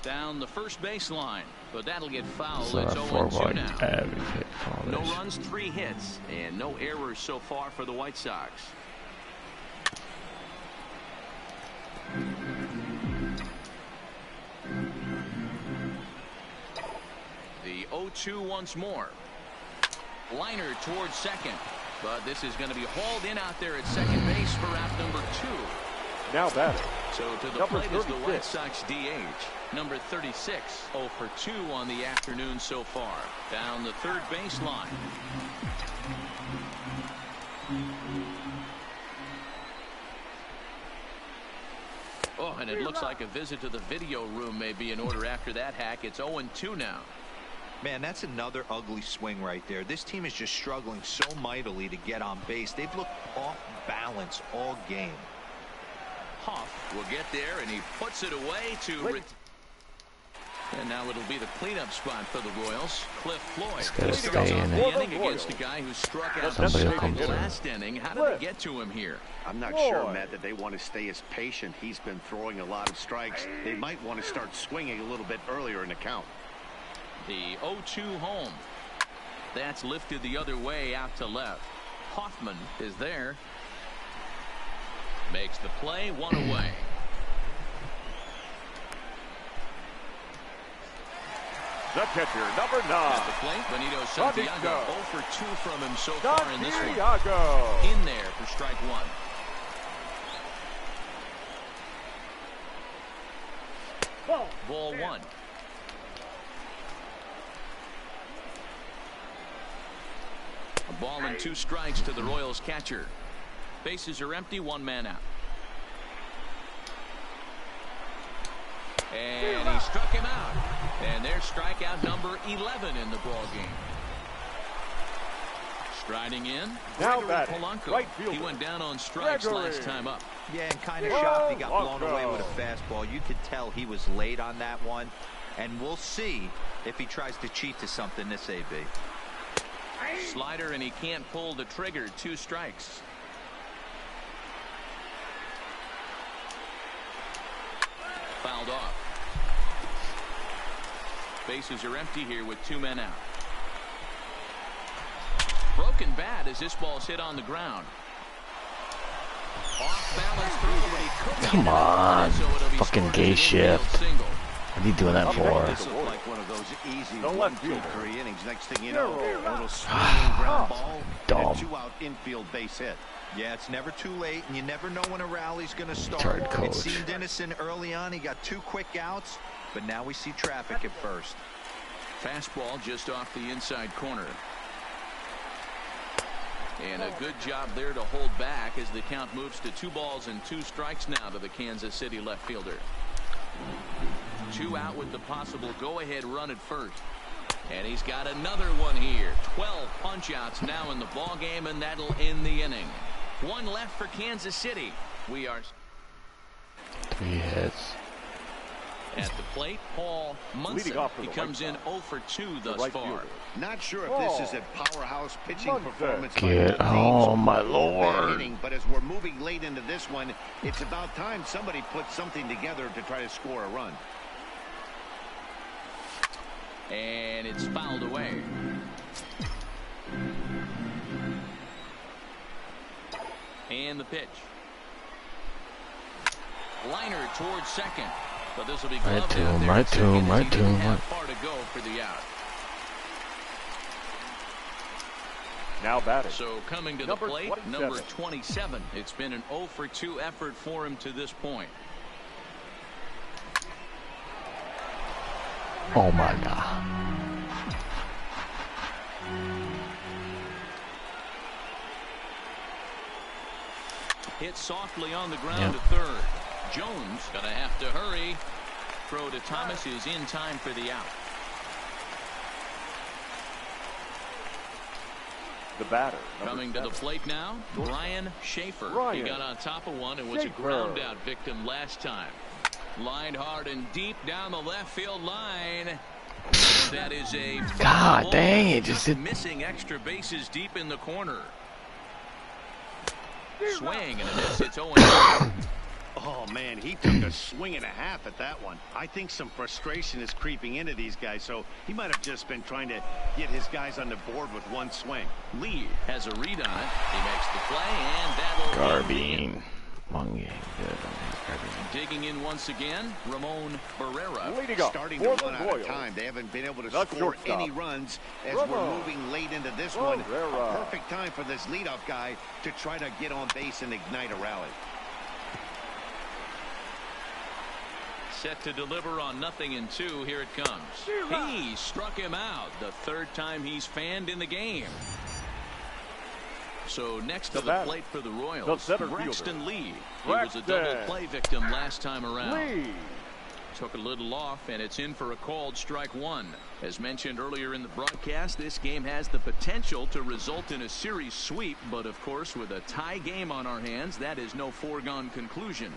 Down the first baseline, but that'll get fouled. So it's 0-2 now. No this. runs, 3 hits, and no errors so far for the White Sox. The 0-2 once more. Liner towards second, but this is going to be hauled in out there at second base for out number 2. Now batting. So to the plate is the White Sox DH, number 36, 0 for 2 on the afternoon so far. Down the third baseline. Oh, and it looks like a visit to the video room may be in order after that hack. It's 0-2 now. Man, that's another ugly swing right there. This team is just struggling so mightily to get on base. They've looked off balance all game. Hoff will get there, and he puts it away to... And now it'll be the cleanup spot for the Royals. Cliff Floyd. He's gotta He starts stay off in the it. inning against a guy who struck out Somebody will the come through. last inning. How did they get to him here? I'm not sure, Matt, that they want to stay as patient. He's been throwing a lot of strikes. They might want to start swinging a little bit earlier in the count. The 0-2 home. That's lifted the other way out to left. Hoffman is there. Makes the play, 1 away. The catcher, number 9. At the plate, Benito Santiago. 0 for 2 from him so far in this one. Santiago. In there for strike 1. Ball 1. A ball and 2 strikes to the Royals catcher. Bases are empty, 1 man out. And he struck him out. And there's strikeout number 11 in the ball game. Striding in, Now Gregory batting, Polanco. right fielder, He went down on strikes Gregory. last time up. Yeah, and kind of shocked he got blown Polanco. away with a fastball. You could tell he was late on that one. And we'll see if he tries to cheat to something this AB. Slider, and he can't pull the trigger. 2 strikes. Fouled off. Bases are empty here with 2 men out. Broken bat as this ball's hit on the ground. Off balance throw, but he couldn't Come get it out, on, so it'll be fucking scored gay as an infield shift. single. What are you doing that for? This looked like one of those easy The 1, left 2, fielder. 3 innings. Next thing you know, a little swinging ground ball, Dumb. and a 2-out infield base hit. Yeah, it's never too late, and you never know when a rally's going to start. Tired coach. It seemed innocent early on. He got 2 quick outs, but now we see traffic at first. Fastball just off the inside corner. And a good job there to hold back as the count moves to 2 balls and 2 strikes now to the Kansas City left fielder. 2 out with the possible go-ahead run at first. And he's got another one here. 12 punch-outs now in the ball game, and that'll end the inning. 1 left for Kansas City. We are 3 hits. at the plate. Paul Munson. He comes in 0 for 2 thus far. Not sure if this is a powerhouse pitching performance. Get home, my lord. But as we're moving late into this one, it's about time somebody puts something together to try to score a run. And it's fouled away. And the pitch. Liner towards second. But this will be gloved out there. Right to him, Second, right he to didn't him. have far to go for the out. Now batting. So coming to Number the plate, 27. number 27. It's been an 0 for 2 effort for him to this point. Oh my God. Hit softly on the ground to third. Jones gonna have to hurry. Throw to Thomas is in time for the out. The batter. Coming to the plate now, Brian Schaefer. He got on top of one and was a ground out victim last time. Lined hard and deep down the left field line. That is a God dang it, just missing extra bases deep in the corner. Swing and a miss. It's 0-2. Oh, man, he took a swing and a half at that one. I think some frustration is creeping into these guys, so he might have just been trying to get his guys on the board with one swing. Lee has a read on it. He makes the play, and that'll Garbine. One game. Good. Digging in once again, Ramon Barrera. Leading up Starting for to the run out Royals. of time. They haven't been able to That's score shortstop. any runs as Ramon we're moving late into this one. Barrera. A perfect time for this leadoff guy to try to get on base and ignite a rally. Set to deliver on 0-2. Here it comes. He struck him out. The third time he's fanned in the game. So next to the plate for the Royals, Braxton Lee. He was a double play victim last time around. Lee. Took a little off, and it's in for a called strike one. As mentioned earlier in the broadcast, this game has the potential to result in a series sweep, but of course with a tie game on our hands, that is no foregone conclusion.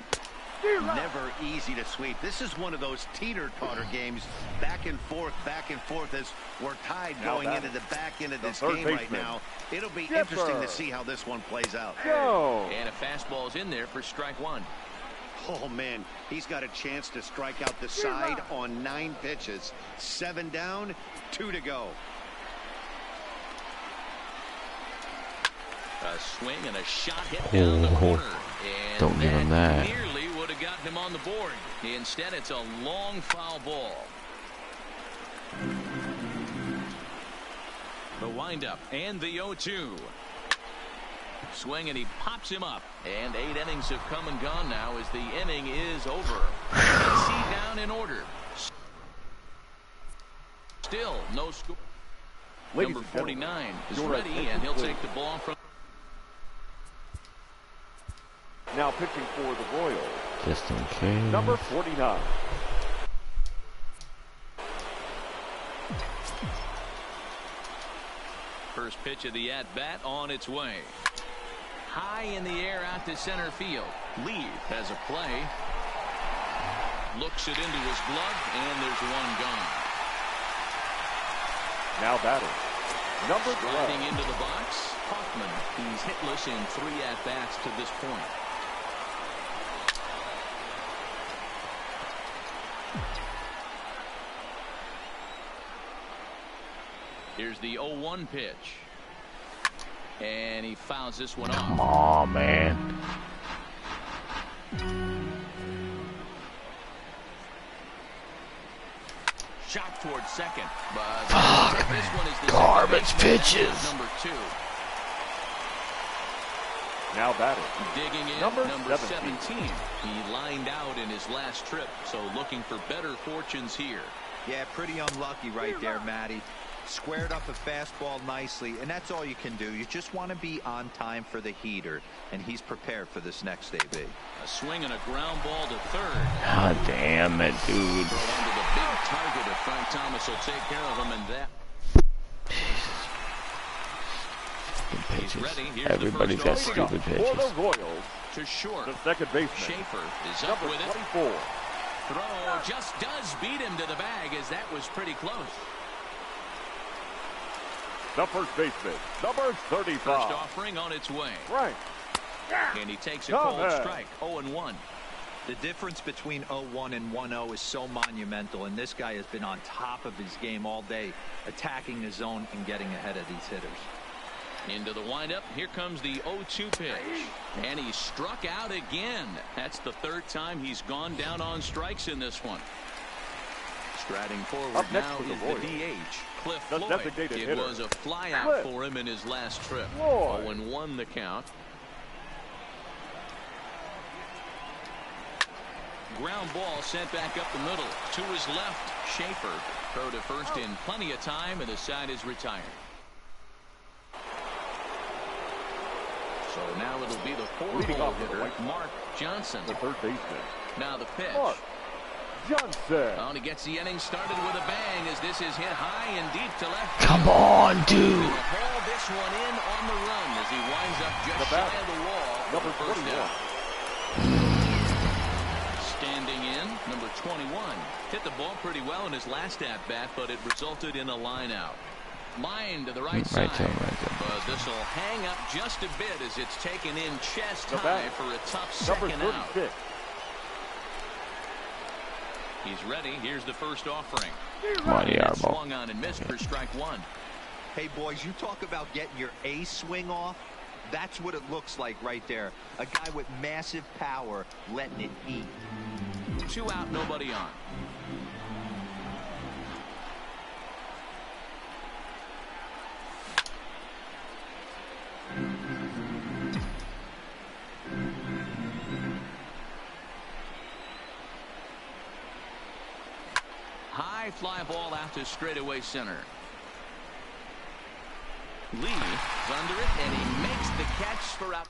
Never easy to sweep. This is one of those teeter-totter games, back and forth as we're tied going into the back end of this game right now. It'll be interesting to see how this one plays out. And a fastball's in there for strike one. Oh, man, he's got a chance to strike out the side on 9 pitches. 7 down, 2 to go. A swing and a shot hit down the corner. And don't give him that. Nearly would have gotten him on the board. Instead, it's a long foul ball. The windup and the 0-2. Swing and he pops him up. And 8 innings have come and gone now as the inning is over. AC down in order. Still no score. Number 49 is ready, and he'll take the ball from. Now pitching for the Royals. Just in case. Number 49. First pitch of the at-bat on its way. High in the air out to center field. Lee has a play. Looks it into his glove, and there's one gone. Now batting. Number 12. Sliding into the box, Hoffman. He's hitless in 3 at-bats to this point. Here's the 0-1 pitch. And he fouls this one off. Come on, man. Shot towards second. But Fuck, this man. one is the Garbage pitches. Number 2. Now batting. Digging in, Number 17. He lined out in his last trip, so looking for better fortunes here. Yeah, pretty unlucky right there, Matty. Squared up a fastball nicely, and that's all you can do. You just want to be on time for the heater, and he's prepared for this next AB. A swing and a ground ball to third. God damn it, dude. Throw under the big target if Frank Thomas will take care of him, and that. He's ready. Here's Everybody's the got first stupid For pitches. the Royals, to short. the second baseman. Schaefer is up Number with it. 24. Throw just does beat him to the bag, as that was pretty close. The first baseman, number 35. First offering on its way. Right. And he takes a cold strike. 0-1. The difference between 0-1 and 1-0 is so monumental, and this guy has been on top of his game all day, attacking the zone and getting ahead of these hitters. Into the windup. Here comes the 0-2 pitch. And he struck out again. That's the third time he's gone down on strikes in this one. Striding forward Up next now for the is the Royals, DH, Cliff the Floyd. designated It hitter. was a flyout Cliff for him in his last trip. Floyd. 0-1 the count. Ground ball sent back up the middle. To his left, Schaefer. Throw to first in plenty of time, and the side is retired. So So now it'll be the 4-hole hitter, Mark Johnson. The third baseman. Now the pitch. Mark Johnson. Oh, and he gets the inning started with a bang as this is hit high and deep to left. Come on, dude. He'll haul this one in on the run as he winds up just shy of the wall. Number 21. Standing in, number 21. Hit the ball pretty well in his last at-bat, but it resulted in a line out. Line to the right side, but this will hang up just a bit as it's taken in chest high for a tough second out. He's ready. Here's the first offering. Swung on and missed for strike one. Hey, boys, you talk about getting your A swing off. That's what it looks like right there. A guy with massive power letting it eat. 2 out, nobody on. High fly ball out to straightaway center. Lee is under it, and he makes the catch for out.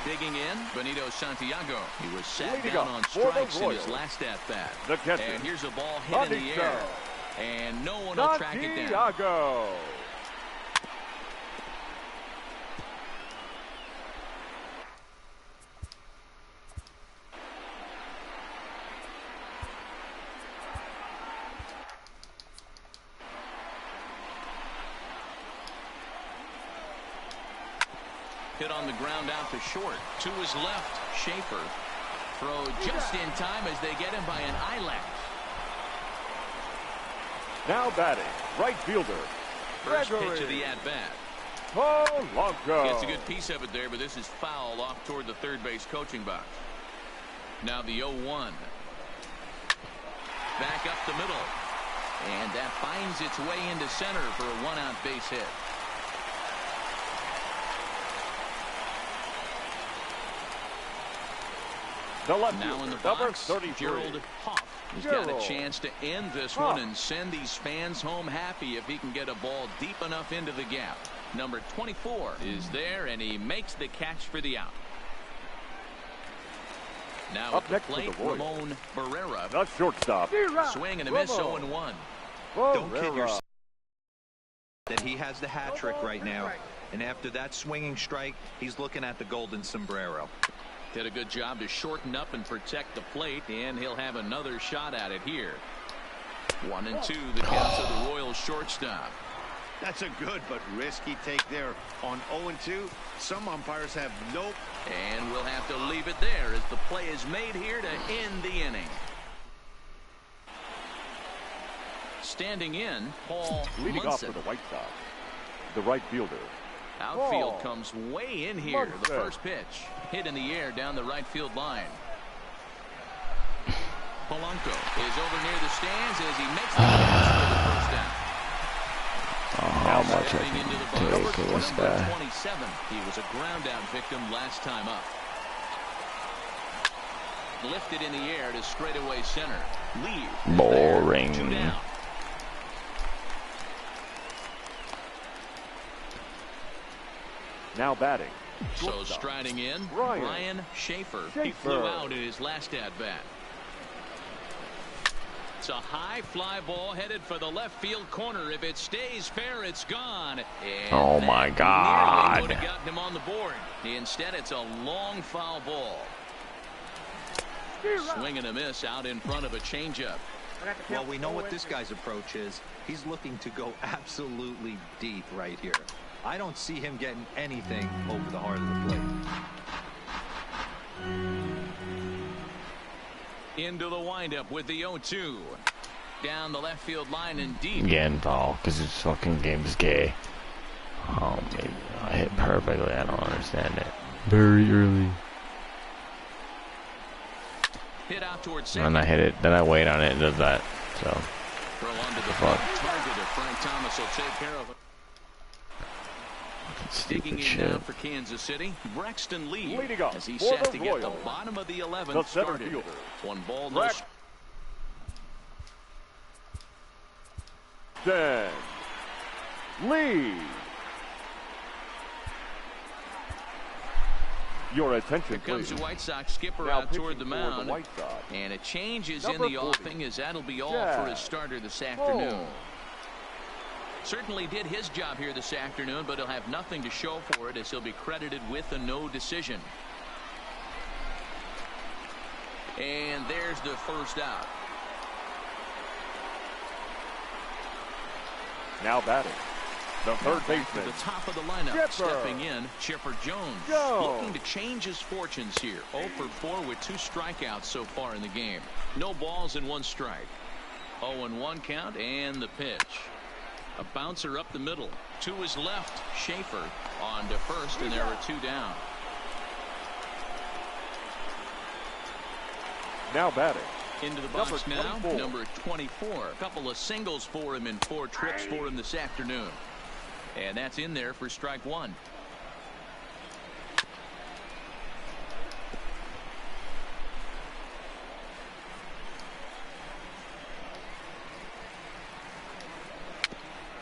Digging in, Benito Santiago. He was sat down on strikes in his last at-bat. And here's a ball hit in the air. And no one will track it down. Hit on the ground out to short. To his left, Schaefer. Throw just in time as they get him by an eyelash. Now batting, right fielder. First pitch of the at-bat. Polanco. Gets a good piece of it there, but this is foul off toward the third base coaching box. Now the 0-1. Back up the middle. And that finds its way into center for a 1-out base hit. Now in the box, Gerald Hoff. He's got a chance to end this one and send these fans home happy if he can get a ball deep enough into the gap. Number 24 is there, and he makes the catch for the out. Now up at the plate, Ramon Barrera. The shortstop. Swing and a miss, 0-1. Don't kid yourself that he has the hat trick right now. And after that swinging strike, he's looking at the golden sombrero. Did a good job to shorten up and protect the plate, and he'll have another shot at it here. 1-2, the count of the Royals shortstop. That's a good but risky take there on 0-2. Some umpires have nope. And we'll have to leave it there as the play is made here to end the inning. Standing in, Paul leading off for the White Sox, the right fielder. Outfield comes way in here. The first pitch hit in the air down the right field line. Polanco is over near the stands as he makes the catch for the first down. How much I can take of this guy. 27. He was a ground out victim last time up. Lifted in the air to straightaway center. Lee. Boring. 2 down. Now batting. So striding in, Brian Schaefer. He flew out in his last at-bat. It's a high fly ball headed for the left field corner. If it stays fair, it's gone. And oh my God! Would have gotten him on the board. Instead, it's a long foul ball. Swing and a miss out in front of a changeup. Well, we know what this guy's approach is. He's looking to go absolutely deep right here. I don't see him getting anything over the heart of the plate. Into the windup with the 0-2. Down the left field line and deep. Again, foul, because this fucking game's gay. Oh, maybe I hit perfectly. I don't understand it. Very early. Hit out towards second. And I hit it, then I wait on it, and does that. So. Throw onto the front target if Frank Thomas will take care of it. Digging in now for Kansas City, Braxton Lee, as he set to get the bottom of the 11th started. 1 ball, no strike. Then Lee. Your attention, Here comes please. the White Sox skipper Now out toward the pitching for mound. White Sox. And a change is Number in the 40, offing, as that'll be all Jack for his starter this afternoon. Cole. Certainly did his job here this afternoon, but he'll have nothing to show for it, as he'll be credited with a no decision. And there's the first out. Now batting, the third Back to baseman. the top of the lineup, Chipper. stepping in, Chipper Jones. Looking to change his fortunes here. 0 for 4 with 2 strikeouts so far in the game. No balls and 1 strike. 0-1 count, and the pitch. A bouncer up the middle. To his left, Schaefer on to first, and there are 2 down. Now batting, Into the box Number now, 24. number 24. A couple of singles for him in 4 trips for him this afternoon. And that's in there for strike 1.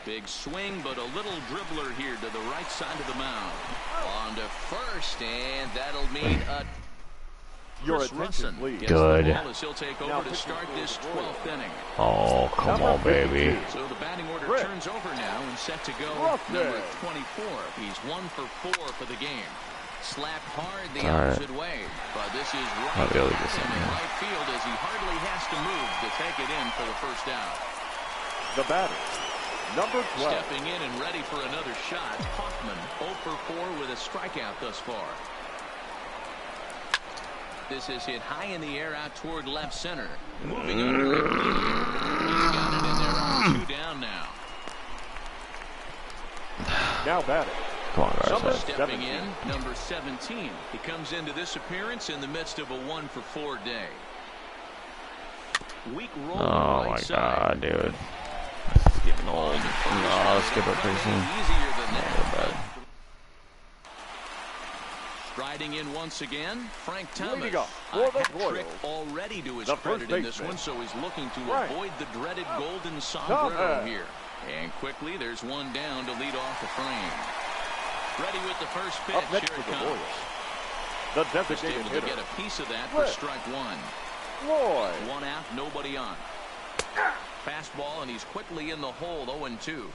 Big swing, but a little dribbler here to the right side of the mound. On to first, and that'll mean a your Chris attention, Russin please. gets Good. the ball as he'll take Now over to start this 12th inning. Oh, come on, baby. So the batting order Rick. turns over now and set to go. Russin. Number 24. He's 1 for 4 for the game. Slapped hard the All right. opposite way, but this is I'll right be able to get in something. right field as he hardly has to move to take it in for the first out. The batter, number 12. Stepping in and ready for another shot, Hoffman 0 for 4 with a strikeout thus far. This is hit high in the air out toward left center. Moving under it. He's got it in there on 2 down now. Now batting, Come on, Number guys. Stepping 17. in, number 17. He comes into this appearance in the midst of a 1 for 4 day. Weak roll Oh right my side. god, dude. This is getting old. No, let's skip it pretty soon. Easier than that. Bad. Striding in once again, Frank Thomas. Leading off A for the hat trick Royals, already to his the credit first in this baseman, one, so he's looking to Frank avoid the dreaded golden sombrero Thomas. here. And quickly, there's 1 down to lead off the frame. Ready with the first pitch. Up next Here it for the comes. Royals, the Just designated able to hitter, get a piece of that for Flip. strike 1. Floyd. 1 out, nobody on. Fastball, and he's quickly in the hole, 0-2.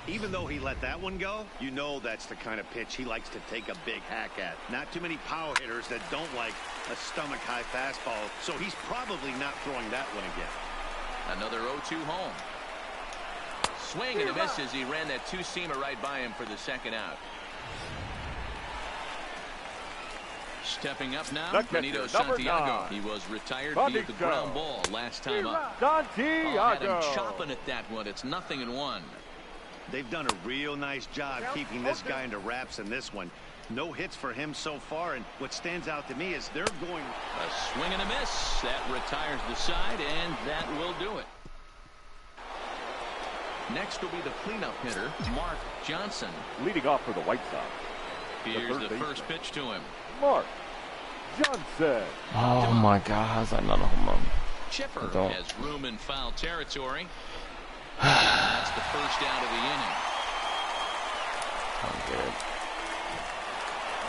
Even though he let that one go, you know that's the kind of pitch he likes to take a big hack at. Not too many power hitters that don't like a stomach-high fastball, so he's probably not throwing that one again. Another 0-2 home. Swing and a miss as he ran that 2-seamer right by him for the second out. Stepping up now, The catcher, Benito number Santiago. 9. He was retired via the Santiago. ground ball last time up. Santiago. Had him chopping at that one. It's 0-1. They've done a real nice job keeping this guy into wraps in this one. No hits for him so far, and what stands out to me is they're going. A swing and a miss. That retires the side, and that will do it. Next will be the cleanup hitter, Mark Johnson. Leading off for the White Sox, Here's third the baseman. first pitch to him. Mark Johnson. Oh my god, how's that not a home run? Chipper Don't. has room in foul territory. That's the first out of the inning. I'm good.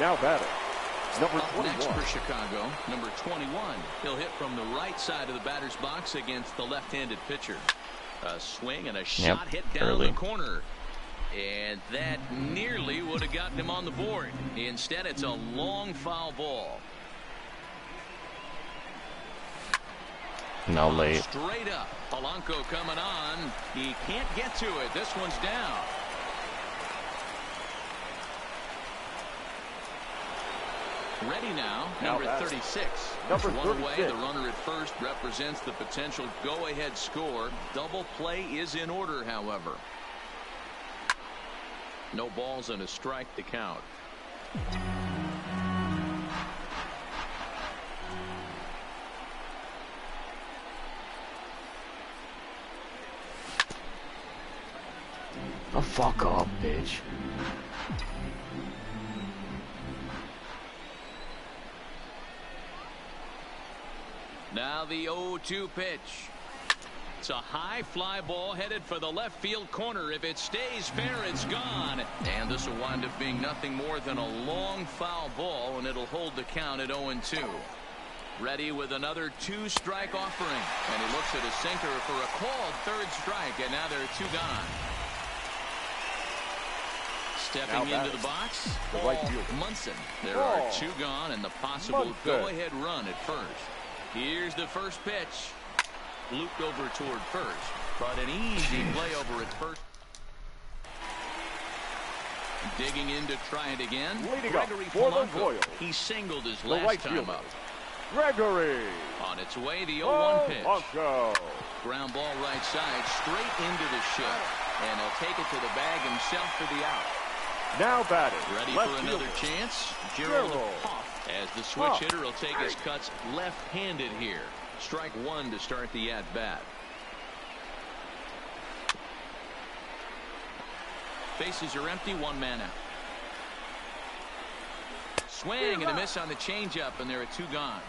Now batting, number Up next 21. for Chicago, number 21. He'll hit from the right side of the batter's box against the left-handed pitcher. A swing and a shot hit down early. the corner. And that nearly would have gotten him on the board. Instead, it's a long foul ball. No late. Straight up. Polanco coming on. He can't get to it. This one's down. Ready now, number 36. Number One away, 36. the runner at first represents the potential go-ahead score. Double play is in order, however. No balls and a strike to count. Oh, fuck up, bitch. Now the 0-2 pitch. It's a high fly ball headed for the left field corner. If it stays fair, it's gone. And this will wind up being nothing more than a long foul ball, and it'll hold the count at 0-2. Ready with another 2-strike offering. And he looks at a sinker for a called 3rd strike, and now there are 2 gone. Stepping into the box, Munson. There are 2 gone and the possible go-ahead run at first. Here's the first pitch. Looped over toward first, but an easy play over at first. Digging in to try it again. Gregory Polanco. He singled his last time up. Gregory. On its way, the 0-1 pitch. Polanco. Ground ball right side, straight into the shed. And he'll take it to the bag himself for the out. Now batting. Ready for another chance? Gerald Hoff. As the switch hitter will take his cuts left-handed here. Strike 1 to start the at-bat. Bases are empty, 1 man out. Swing and a miss on the changeup, and there are 2 gone.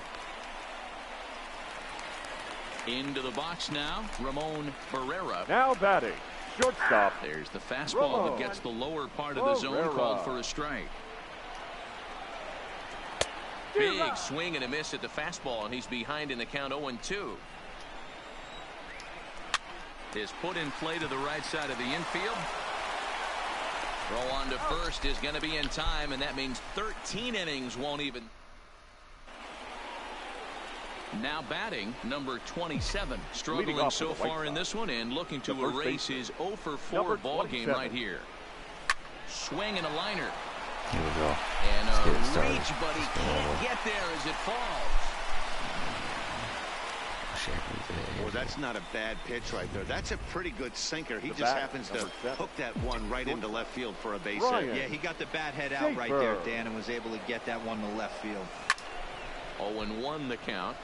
Into the box now, Ramon Barrera. Now batting, shortstop. There's the fastball that gets the lower part of the zone, called for a strike. Big swing and a miss at the fastball, and he's behind in the count 0-2. His put in play to the right side of the infield. Throw on to first is going to be in time, and that means 13 innings won't even. Now batting, number 27. Struggling so far in this one and looking to erase his 0-for-4 ball game right here. Swing and a liner. Here we go. And a reach, but he can't get there as it falls. Well, that's not a bad pitch right there. That's a pretty good sinker. He just happens to hook that one right into left field for a base hit. Yeah, he got the bat head out right there, Dan, and was able to get that one to left field. 0-1 the count.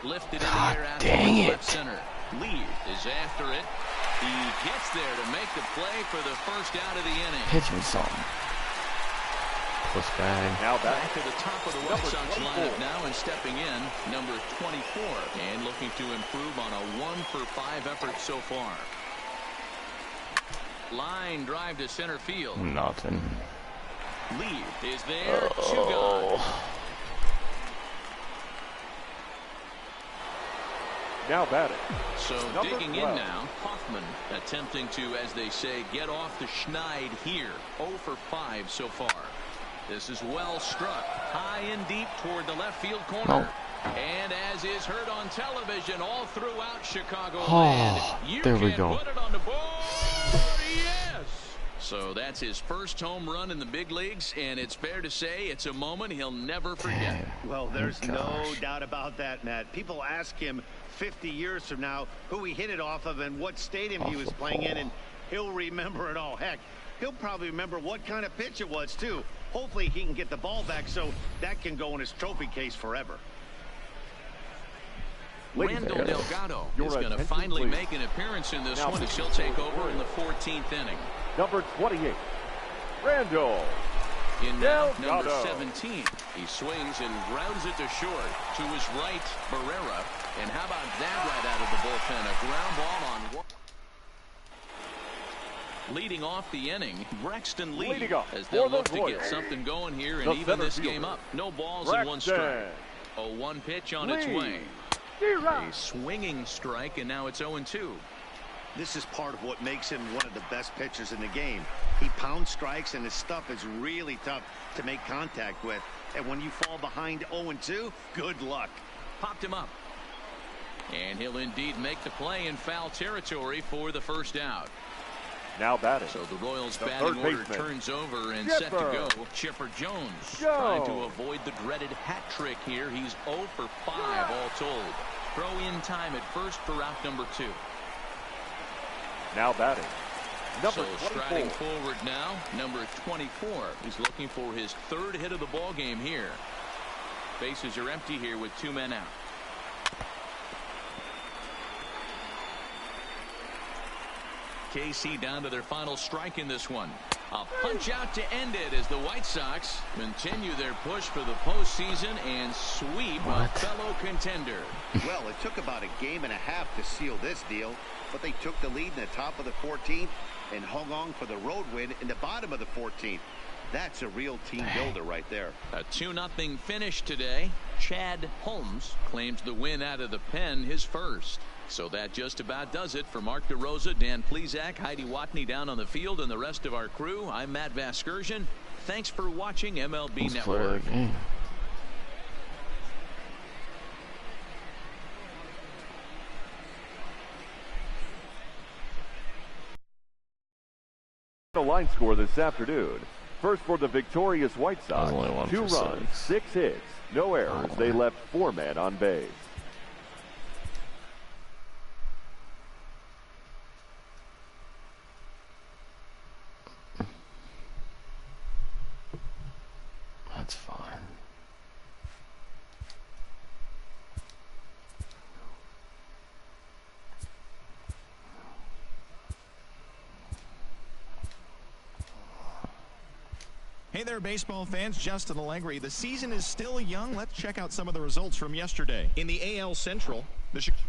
Lifted in the air out towards left center. Lee is after it. He gets there to make the play for the first out of the inning. Pitch me something. Push back. Now back to the top of the White Sox lineup now, and stepping in, number 24, and looking to improve on a 1-for-5 effort so far. Line drive to center field. Nothing. Lee is there. 2 gone. Now batting. So digging in now, Hoffman attempting to, as they say, get off the schneid here. 0-for-5 so far. This is well struck, high and deep toward the left field corner. And as is heard on television all throughout Chicago land, you there we can go. put it on the board. Yes. So that's his first home run in the big leagues, and it's fair to say it's a moment he'll never forget. Well, there's no doubt about that, Matt. People ask him 50 years from now who he hit it off of and what stadium he was playing in, and he'll remember it all. Heck, he'll probably remember what kind of pitch it was, too. Hopefully he can get the ball back so that can go in his trophy case forever. Randall Delgado is going to finally make an appearance in this one as he'll take over in the 14th inning. Number 28, Randall. In now, number 17. He swings and grounds it to short. To his right, Barrera. And how about that right out of the bullpen? A ground ball on one. Leading off the inning, Braxton Lee, as they'll look to get something going here and even this game up. No balls and 1 strike. A 1 pitch on its way. A swinging strike, and now it's 0-2. This is part of what makes him one of the best pitchers in the game. He pounds strikes, and his stuff is really tough to make contact with. And when you fall behind 0-2, good luck. Popped him up. And he'll indeed make the play in foul territory for the first out. Now batting. So the Royals batting order turns over and set to go. Chipper Jones trying to avoid the dreaded hat trick here. He's 0-for-5 all told. Throw in time at first for out number 2. Now batting. So striding forward now, number 24. He's looking for his 3rd hit of the ball game here. Bases are empty here with 2 men out. KC down to their final strike in this one. A punch out to end it as the White Sox continue their push for the postseason and sweep a fellow contender. Well, it took about a game and a half to seal this deal, but they took the lead in the top of the 14th and hung on for the road win in the bottom of the 14th. That's a real team builder right there. A 2-0 finish today. Chad Holmes claims the win out of the pen, his first. So that just about does it for Mark DeRosa, Dan Plesac, Heidi Watney down on the field, and the rest of our crew. I'm Matt Vasgersian. Thanks for watching MLB Network. The line score this afternoon. First for the victorious White Sox, 2 runs, 6 hits, no errors. They left 4 men on base. That's fine. Hey there, baseball fans. Justin Allegri. The season is still young. Let's check out some of the results from yesterday. In the AL Central, the Chicago